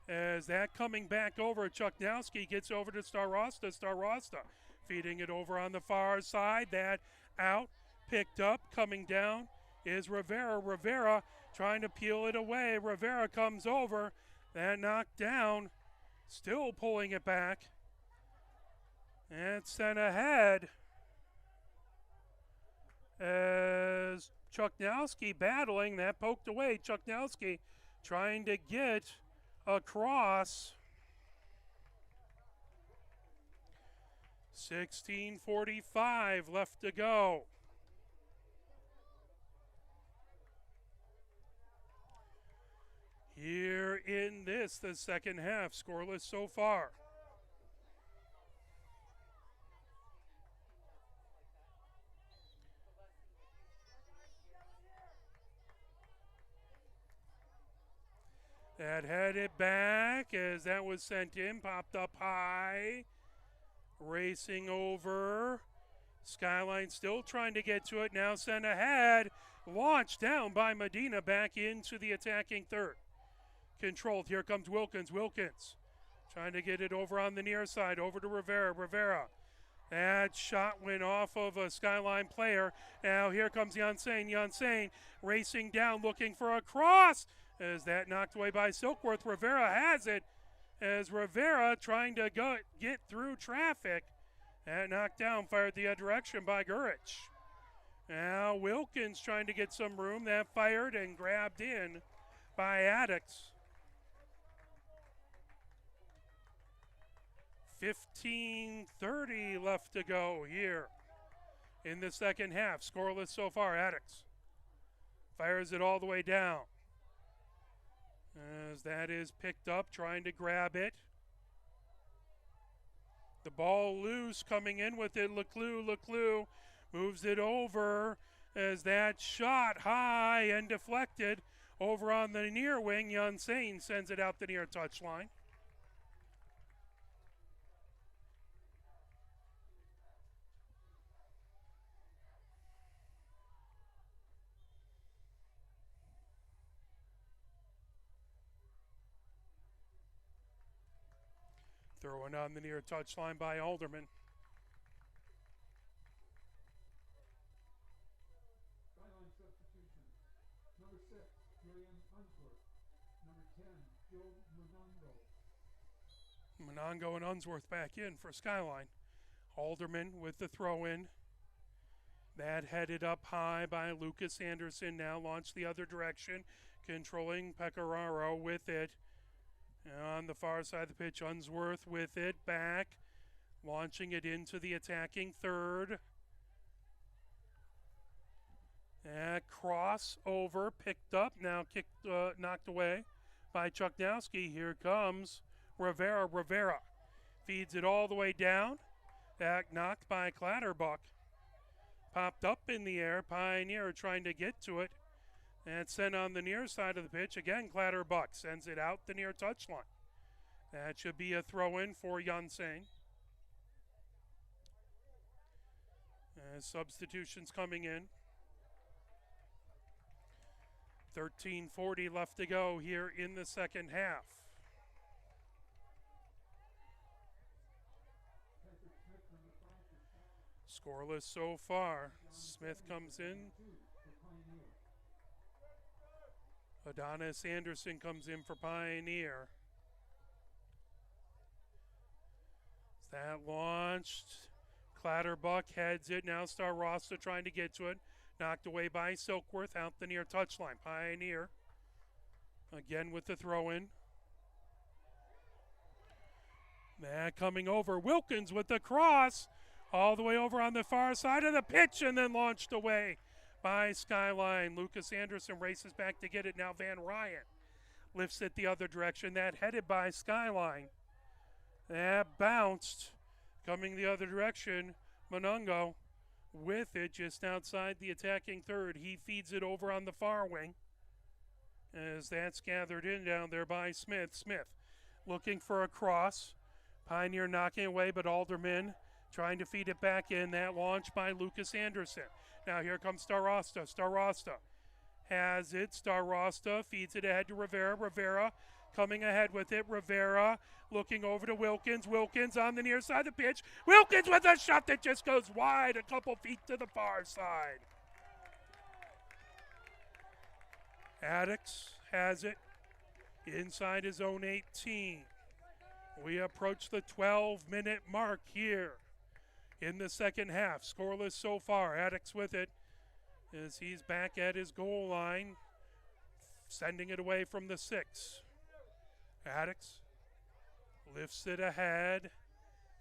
[SPEAKER 1] As that coming back over, Chuknowski gets over to Starosta. Starosta feeding it over on the far side. That out, picked up, coming down is Rivera. Rivera trying to peel it away. Rivera comes over. That knocked down. Still pulling it back. And sent ahead. As Chuknowski battling, that poked away. Chuknowski trying to get across. 16:45 left to go. Here in this, the second half, scoreless so far. That headed back as that was sent in, popped up high. Racing over. Skyline still trying to get to it, now sent ahead. Launched down by Medina back into the attacking third. Controlled, here comes Wilkins. Wilkins trying to get it over on the near side, over to Rivera. Rivera. That shot went off of a Skyline player. Now here comes Yansane. Yansane racing down, looking for a cross. As that knocked away by Silkworth. Rivera has it as Rivera trying to get through traffic. That knocked down, fired the other direction by Gurich. Now Wilkins trying to get some room. That fired and grabbed in by Addicts. 15:30 left to go here in the second half. Scoreless so far. Addicts fires it all the way down. As that is picked up, trying to grab it. The ball loose, coming in with it. Leclue moves it over as that shot high and deflected over on the near wing. Yansane sends it out the near touchline. Thrown on the near touchline by Alderman.
[SPEAKER 7] Skyline substitution. Number 6, Julian Unsworth. Number 10, Joe Monongo.
[SPEAKER 1] Monongo and Unsworth back in for Skyline. Alderman with the throw-in. That headed up high by Lucas Anderson. Now launched the other direction, controlling Pecoraro with it. On the far side of the pitch, Unsworth with it, back, launching it into the attacking third. Cross over, picked up, now kicked, knocked away by Chuknowski. Here comes Rivera. Rivera feeds it all the way down. That knocked by Clatterbuck. Popped up in the air, Pioneer trying to get to it. And sent on the near side of the pitch. Again, Clatterbuck sends it out the near touchline. That should be a throw-in for Yanseng. Substitutions coming in. 13:40 left to go here in the second half. Scoreless so far. Smith comes in. Adonis Anderson comes in for Pioneer. That launched. Clatterbuck heads it. Now Starosta trying to get to it. Knocked away by Silkworth out the near touchline. Pioneer again with the throw-in. That coming over. Wilkins with the cross. All the way over on the far side of the pitch and then launched away by Skyline. Lucas Anderson races back to get it. Now Van Ryan lifts it the other direction. That headed by Skyline. That bounced. Coming the other direction. Monongo with it just outside the attacking third. He feeds it over on the far wing. As that's gathered in down there by Smith. Smith looking for a cross. Pioneer knocking away, but Alderman trying to feed it back in. That launch by Lucas Anderson. Now here comes Starosta. Starosta has it. Starosta feeds it ahead to Rivera. Rivera coming ahead with it. Rivera looking over to Wilkins. Wilkins on the near side of the pitch. Wilkins with a shot that just goes wide a couple feet to the far side. Addix has it inside his own 18. We approach the 12-minute mark here in the second half. Scoreless so far. Addix with it as he's back at his goal line, sending it away from the 6. Addix lifts it ahead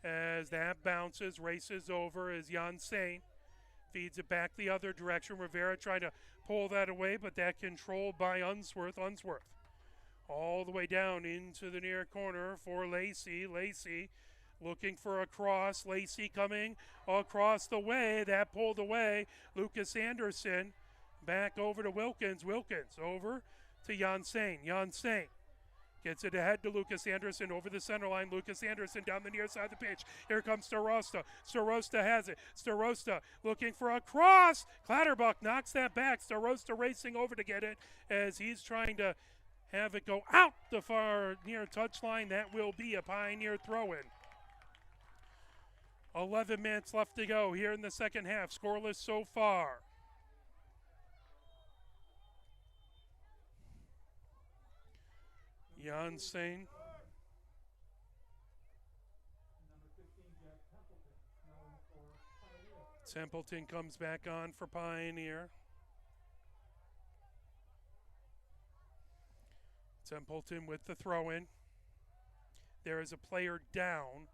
[SPEAKER 1] as that bounces, races over as Yanseng feeds it back the other direction. Rivera trying to pull that away, but that controlled by Unsworth. Unsworth all the way down into the near corner for Lacey. Lacey looking for a cross. Lacey coming across the way. That pulled away. Lucas Anderson back over to Wilkins. Wilkins over to Yanseng. Yanseng gets it ahead to Lucas Anderson over the center line. Lucas Anderson down the near side of the pitch. Here comes Starosta. Starosta has it. Starosta looking for a cross. Clatterbuck knocks that back. Starosta racing over to get it as he's trying to have it go out the far near touchline. That will be a Pioneer throw-in. 11 minutes left to go here in the second half. Scoreless so far. Yanseng. Templeton comes back on for Pioneer. Templeton with the throw-in. There is a player down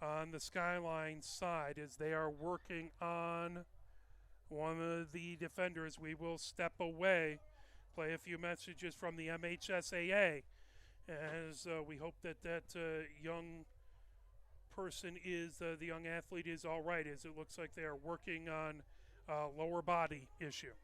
[SPEAKER 1] on the Skyline side as they are working on one of the defenders. We will step away, play a few messages from the MHSAA as we hope that that young person is, the young athlete is all right, as it looks like they are working on a lower body issue.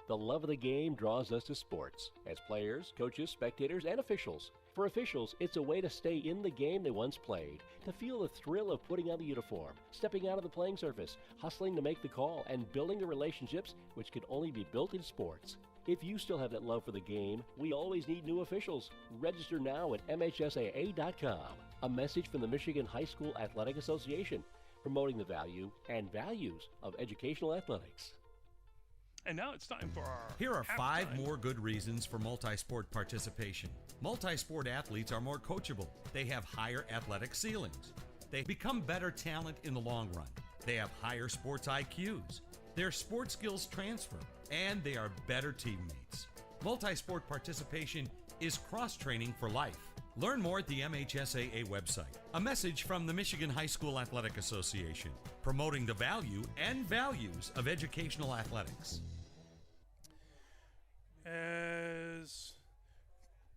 [SPEAKER 5] The love of the game draws us to sports, as players, coaches, spectators, and officials. For officials, it's a way to stay in the game they once played, to feel the thrill of putting on the uniform, stepping out of the playing surface, hustling to make the call, and building the relationships which can only be built in sports. If you still have that love for the game, we always need new officials. Register now at MHSAA.com. A message from the Michigan High School Athletic Association, promoting the value and values of educational athletics.
[SPEAKER 1] And now it's time for our
[SPEAKER 3] Here are 5
[SPEAKER 1] halftime.
[SPEAKER 3] more good reasons for multi-sport participation. Multi-sport athletes are more coachable. They have higher athletic ceilings. They become better talent in the long run. They have higher sports IQs. Their sports skills transfer, and they are better teammates. Multi-sport participation is cross-training for life. Learn more at the MHSAA website. A message from the Michigan High School Athletic Association, promoting the value and values of educational athletics.
[SPEAKER 1] As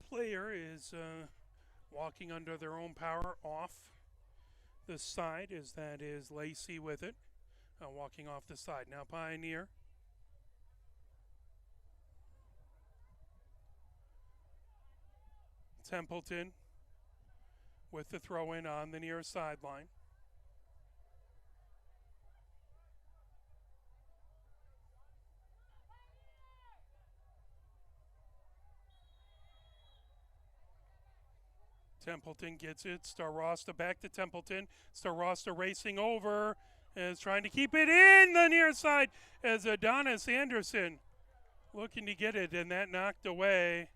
[SPEAKER 1] player is walking under their own power off the side, as that is Lacey with it, walking off the side. Now Pioneer. Templeton with the throw in on the near sideline. Templeton gets it. Starosta back to Templeton. Starosta racing over, is trying to keep it in the near side as Adonis Anderson looking to get it, and that knocked away.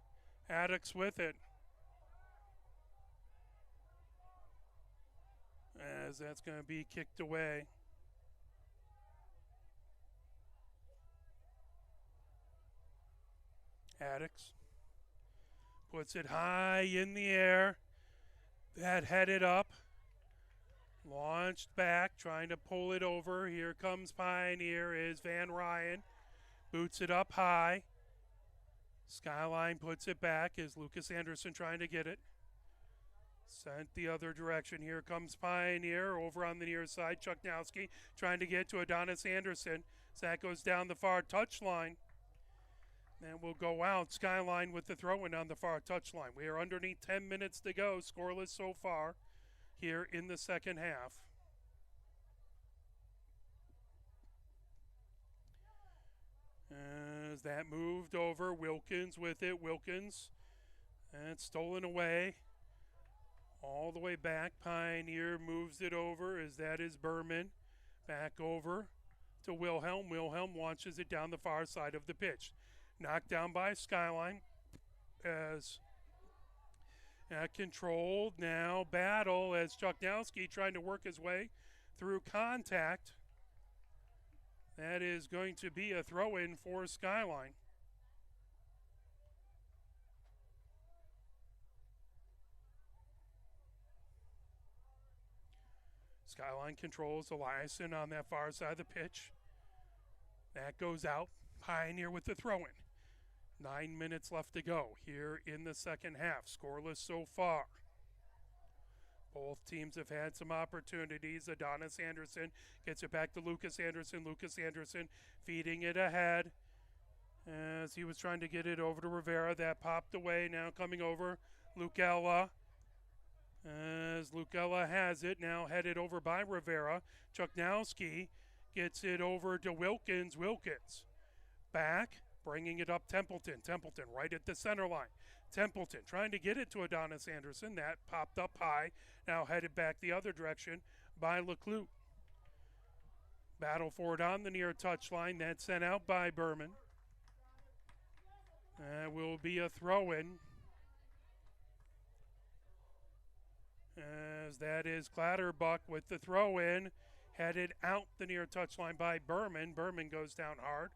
[SPEAKER 1] Addicts with it. As that's going to be kicked away. Addicts puts it high in the air. That headed up. Launched back, trying to pull it over. Here comes Pioneer, is Van Ryan. Boots it up high. Skyline puts it back, is Lucas Anderson trying to get it. Sent the other direction. Here comes Pioneer over on the near side. Chuknowski trying to get to Adonis Anderson. So that goes down the far touchline. And we'll go out. Skyline with the throw-in on the far touchline. We are underneath 10 minutes to go. Scoreless so far here in the second half. As that moved over, Wilkins with it. Wilkins, and stolen away. All the way back. Pioneer moves it over, as that is Berman. Back over to Wilhelm. Wilhelm launches it down the far side of the pitch. Knocked down by Skyline as controlled now battle as Chuknowski trying to work his way through contact. That is going to be a throw-in for Skyline. Skyline controls Eliason on that far side of the pitch. That goes out. Pioneer with the throw-in. 9 minutes left to go here in the second half. Scoreless so far. Both teams have had some opportunities. Adonis Anderson gets it back to Lucas Anderson. Lucas Anderson feeding it ahead as he was trying to get it over to Rivera. That popped away. Now coming over, Lucella. As Lucella has it, now headed over by Rivera. Chuknowski gets it over to Wilkins. Wilkins back, bringing it up Templeton. Templeton right at the center line. Templeton trying to get it to Adonis Anderson. That popped up high. Now headed back the other direction by Leclue. Battle for it on the near touchline. That's sent out by Berman. That will be a throw-in. As that is Clatterbuck with the throw-in. Headed out the near touchline by Berman. Berman goes down hard.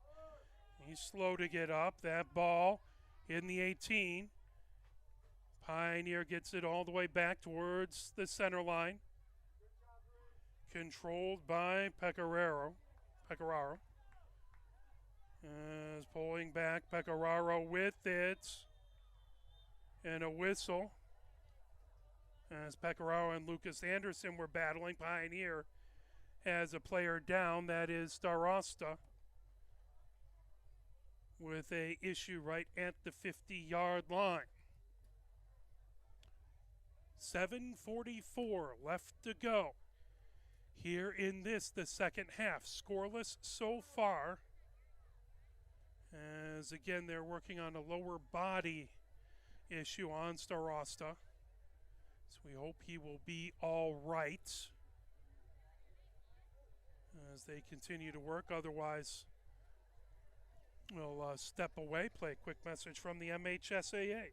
[SPEAKER 1] He's slow to get up. That ball in the 18. Pioneer gets it all the way back towards the center line. Controlled by Pecoraro. As pulling back, Pecoraro with it. And a whistle. As Pecoraro and Lucas Anderson were battling, Pioneer has a player down. That is Starosta, with a issue right at the 50-yard line. 7:44 left to go here in the second half. Scoreless so far As again, they're working on a lower body issue on Starosta. So we hope he will be all right as they continue to work. Otherwise, we'll step away, play a quick message from the MHSAA.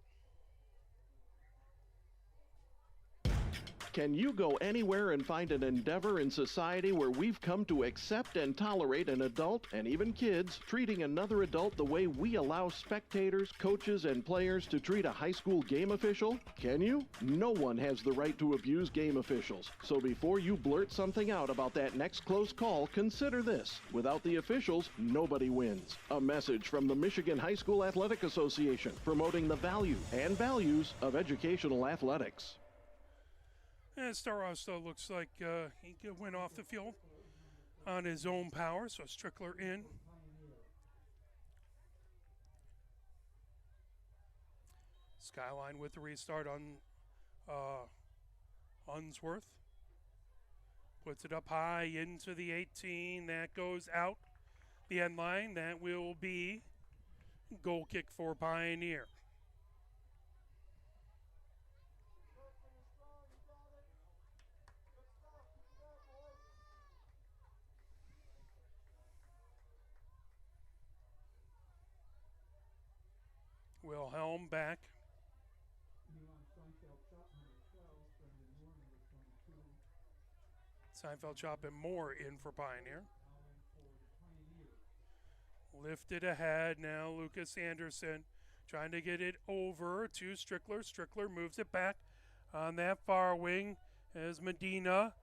[SPEAKER 8] Can you go anywhere and find an endeavor in society where we've come to accept and tolerate an adult, and even kids, treating another adult the way we allow spectators, coaches, and players to treat a high school game official? Can you? No one has the right to abuse game officials. So before you blurt something out about that next close call, consider this. Without the officials, nobody wins. A message from the Michigan High School Athletic Association, promoting the value and values of educational athletics.
[SPEAKER 1] And Starosta looks like he went off the field on his own power, so Strickler in. Skyline with the restart on Unsworth. Puts it up high into the 18. That goes out the end line. That will be goal kick for Pioneer. Wilhelm back. Seinfeld, Chop, and Moore in for Pioneer. Lifted ahead now, Lucas Anderson trying to get it over to Strickler. Strickler moves it back on that far wing as Medina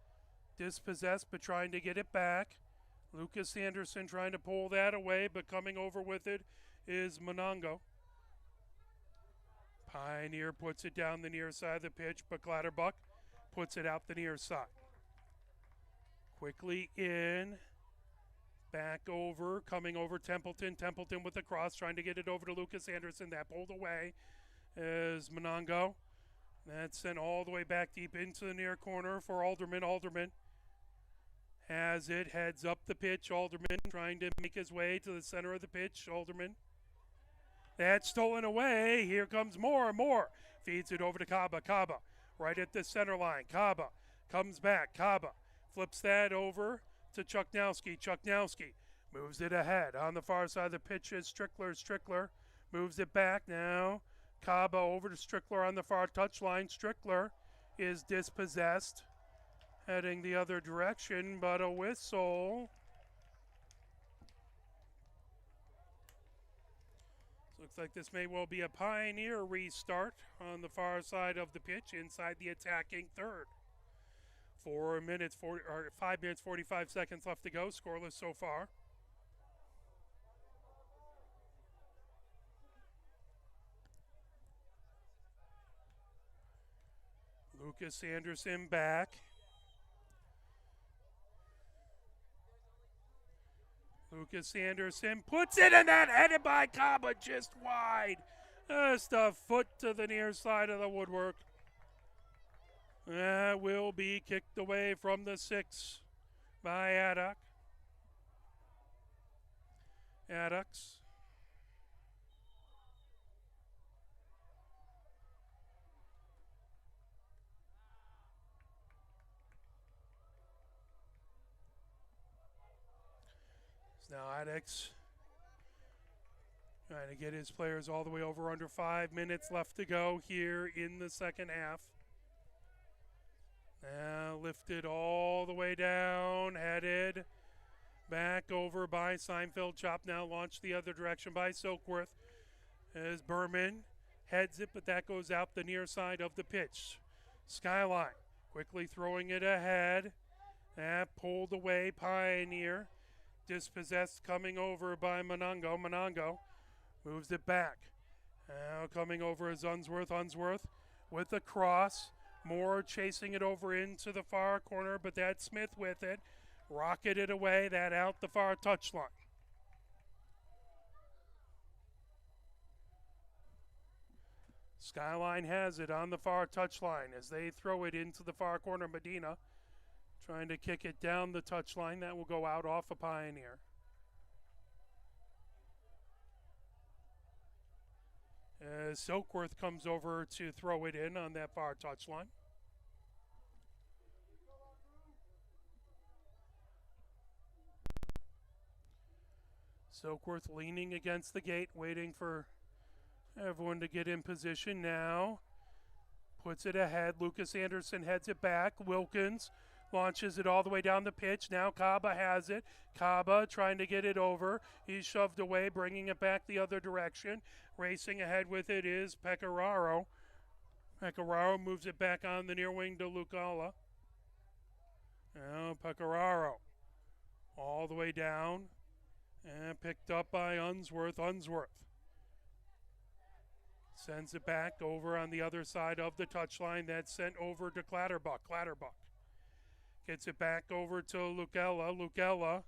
[SPEAKER 1] dispossessed but trying to get it back. Lucas Anderson trying to pull that away, but coming over with it is Monongo. Pioneer puts it down the near side of the pitch, but Clatterbuck puts it out the near side. Quickly in, back over, coming over Templeton. Templeton with the cross, trying to get it over to Lucas Anderson. That pulled away is Monongo. That's sent all the way back deep into the near corner for Alderman. Alderman has it, heads up the pitch. Alderman trying to make his way to the center of the pitch. Alderman. That's stolen away. Here comes Moore and Moore. Feeds it over to Kaba. Kaba right at the center line. Kaba comes back. Kaba flips that over to Chuknowski. Chuknowski moves it ahead. On the far side of the pitch is Strickler. Strickler moves it back now. Kaba over to Strickler on the far touchline. Strickler is dispossessed, heading the other direction, but a whistle. Looks like this may well be a Pioneer restart on the far side of the pitch inside the attacking third. 5 minutes 45 seconds left to go. Scoreless so far. Lucas Anderson back. Lucas Anderson puts it in that, headed by Kaba just wide. Just a foot to the near side of the woodwork. That will be kicked away from the 6 by Addock. Addocks. Now Addicts trying to get his players all the way over under 5 minutes left to go here in the second half. Now lifted all the way down, headed back over by Seinfeld. Chop now launched the other direction by Silkworth as Berman heads it, but that goes out the near side of the pitch. Skyline quickly throwing it ahead. That pulled away Pioneer. Dispossessed coming over by Monongo. Monongo moves it back. Now coming over is Unsworth. Unsworth with the cross. Moore chasing it over into the far corner, but that's Smith with it. Rocketed away, that out the far touchline. Skyline has it on the far touchline as they throw it into the far corner. Medina trying to kick it down the touchline. That will go out off a Pioneer. As Silkworth comes over to throw it in on that far touchline. Silkworth leaning against the gate, waiting for everyone to get in position now. Puts it ahead. Lucas Anderson heads it back. Wilkins launches it all the way down the pitch. Now Kaba has it. Kaba trying to get it over. He's shoved away, bringing it back the other direction. Racing ahead with it is Pecoraro. Pecoraro moves it back on the near wing to Lucala. Now Pecoraro all the way down and picked up by Unsworth. Unsworth sends it back over on the other side of the touchline. That's sent over to Clatterbuck. Clatterbuck gets it back over to Lucella. Lucella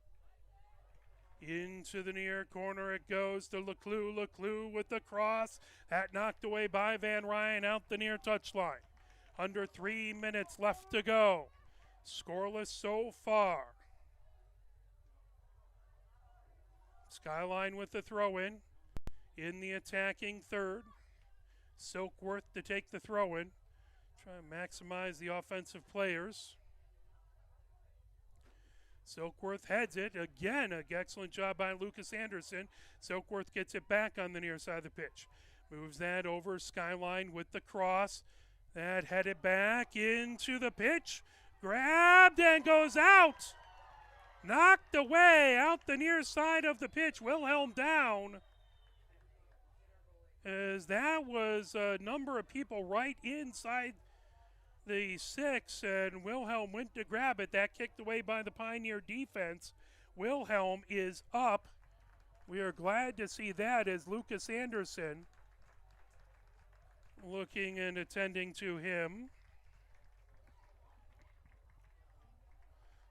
[SPEAKER 1] into the near corner it goes to Leclue. Leclue with the cross. That knocked away by Van Ryan out the near touchline. Under 3 minutes left to go. Scoreless so far. Skyline with the throw-in. In the attacking third. Silkworth to take the throw-in. Try to maximize the offensive players. Silkworth heads it. Again, an excellent job by Lucas Anderson. Silkworth gets it back on the near side of the pitch. Moves that over. Skyline with the cross. That headed back into the pitch. Grabbed and goes out. Knocked away out the near side of the pitch. Wilhelm down. As that was a number of people right inside the 6, and Wilhelm went to grab it. That kicked away by the Pioneer defense. Wilhelm is up. We are glad to see that as Lucas Anderson looking and attending to him.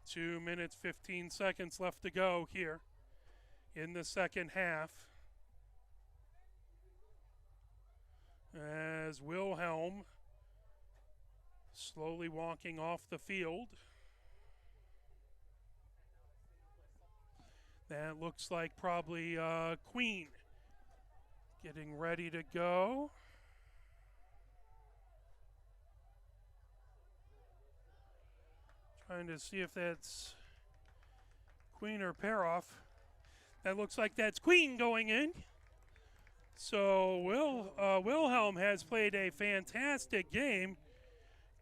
[SPEAKER 1] 2 minutes, 15 seconds left to go here in the second half. As Wilhelm slowly walking off the field. That looks like probably Queen getting ready to go. Trying to see if that's Queen or Paroff. That looks like that's Queen going in. So Wilhelm has played a fantastic game,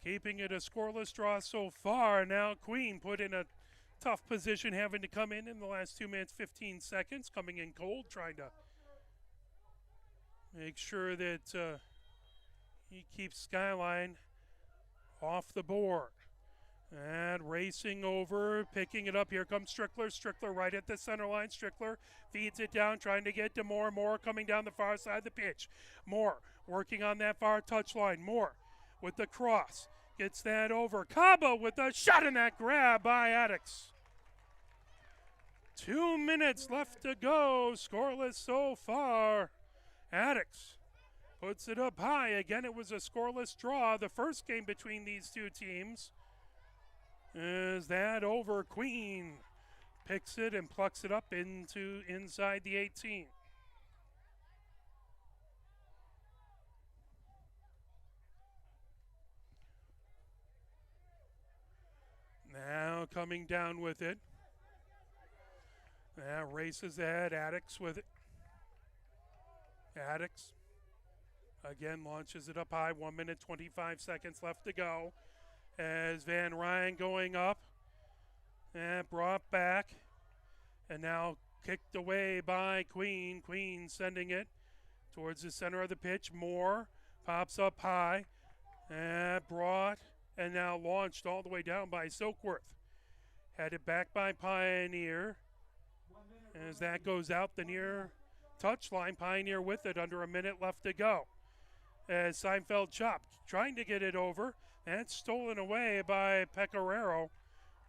[SPEAKER 1] keeping it a scoreless draw so far. Now Queen put in a tough position, having to come in the last 2 minutes, 15 seconds, coming in cold, trying to make sure that he keeps Skyline off the board. And racing over, picking it up. Here comes Strickler. Strickler right at the center line. Strickler feeds it down, trying to get to Moore. Moore coming down the far side of the pitch. Moore working on that far touchline. Moore with the cross. Gets that over. Cabo with a shot and that grab by Addix. 2 minutes left to go. Scoreless so far. Addix puts it up high. Again, it was a scoreless draw. The first game between these two teams. Is that over? Queen picks it and plucks it up into inside the 18. Now coming down with it. Now races ahead. Addix with it. Addix again launches it up high. 1 minute, 25 seconds left to go. As Van Ryan going up and brought back and now kicked away by Queen. Queen sending it towards the center of the pitch. Moore pops up high and brought and now launched all the way down by Silkworth. Headed back by Pioneer as that goes out the near touchline. Pioneer with it, under a minute left to go. As Seinfeld chopped, trying to get it over. That's stolen away by Pecoraro.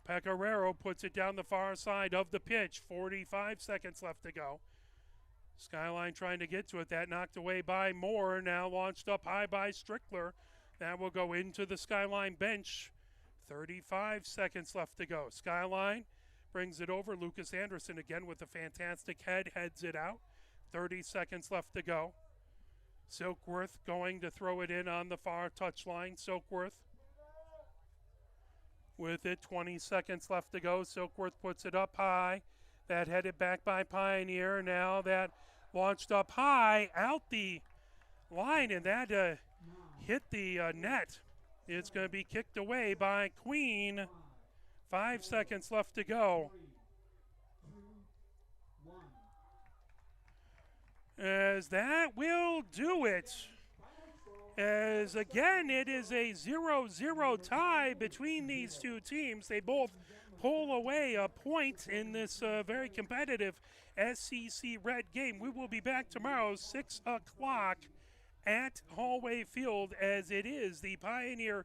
[SPEAKER 1] Pecoraro puts it down the far side of the pitch. 45 seconds left to go. Skyline trying to get to it. That knocked away by Moore. Now launched up high by Strickler. That will go into the Skyline bench. 35 seconds left to go. Skyline brings it over. Lucas Anderson again with a fantastic head. Heads it out. 30 seconds left to go. Silkworth going to throw it in on the far touchline. Silkworth with it, 20 seconds left to go. Silkworth puts it up high. That headed back by Pioneer. Now that launched up high, out the line, and that hit the net. It's going to be kicked away by Queen. 5 seconds left to go. As that will do it. As again, it is a 0-0 tie between these two teams. They both pull away a point in this very competitive SEC Red game. We will be back tomorrow, 6 o'clock at Hollway Field, as it is the Pioneer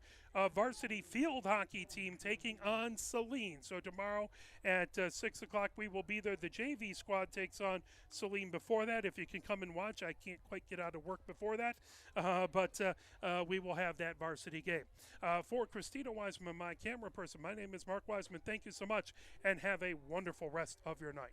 [SPEAKER 1] varsity field hockey team taking on Saline. So tomorrow at 6 o'clock we will be there. The JV squad takes on Saline before that. If you can come and watch, I can't quite get out of work before that, but we will have that varsity game. For Christina Wiseman, my camera person, my name is Mark Wiseman. Thank you so much, and have a wonderful rest of your night.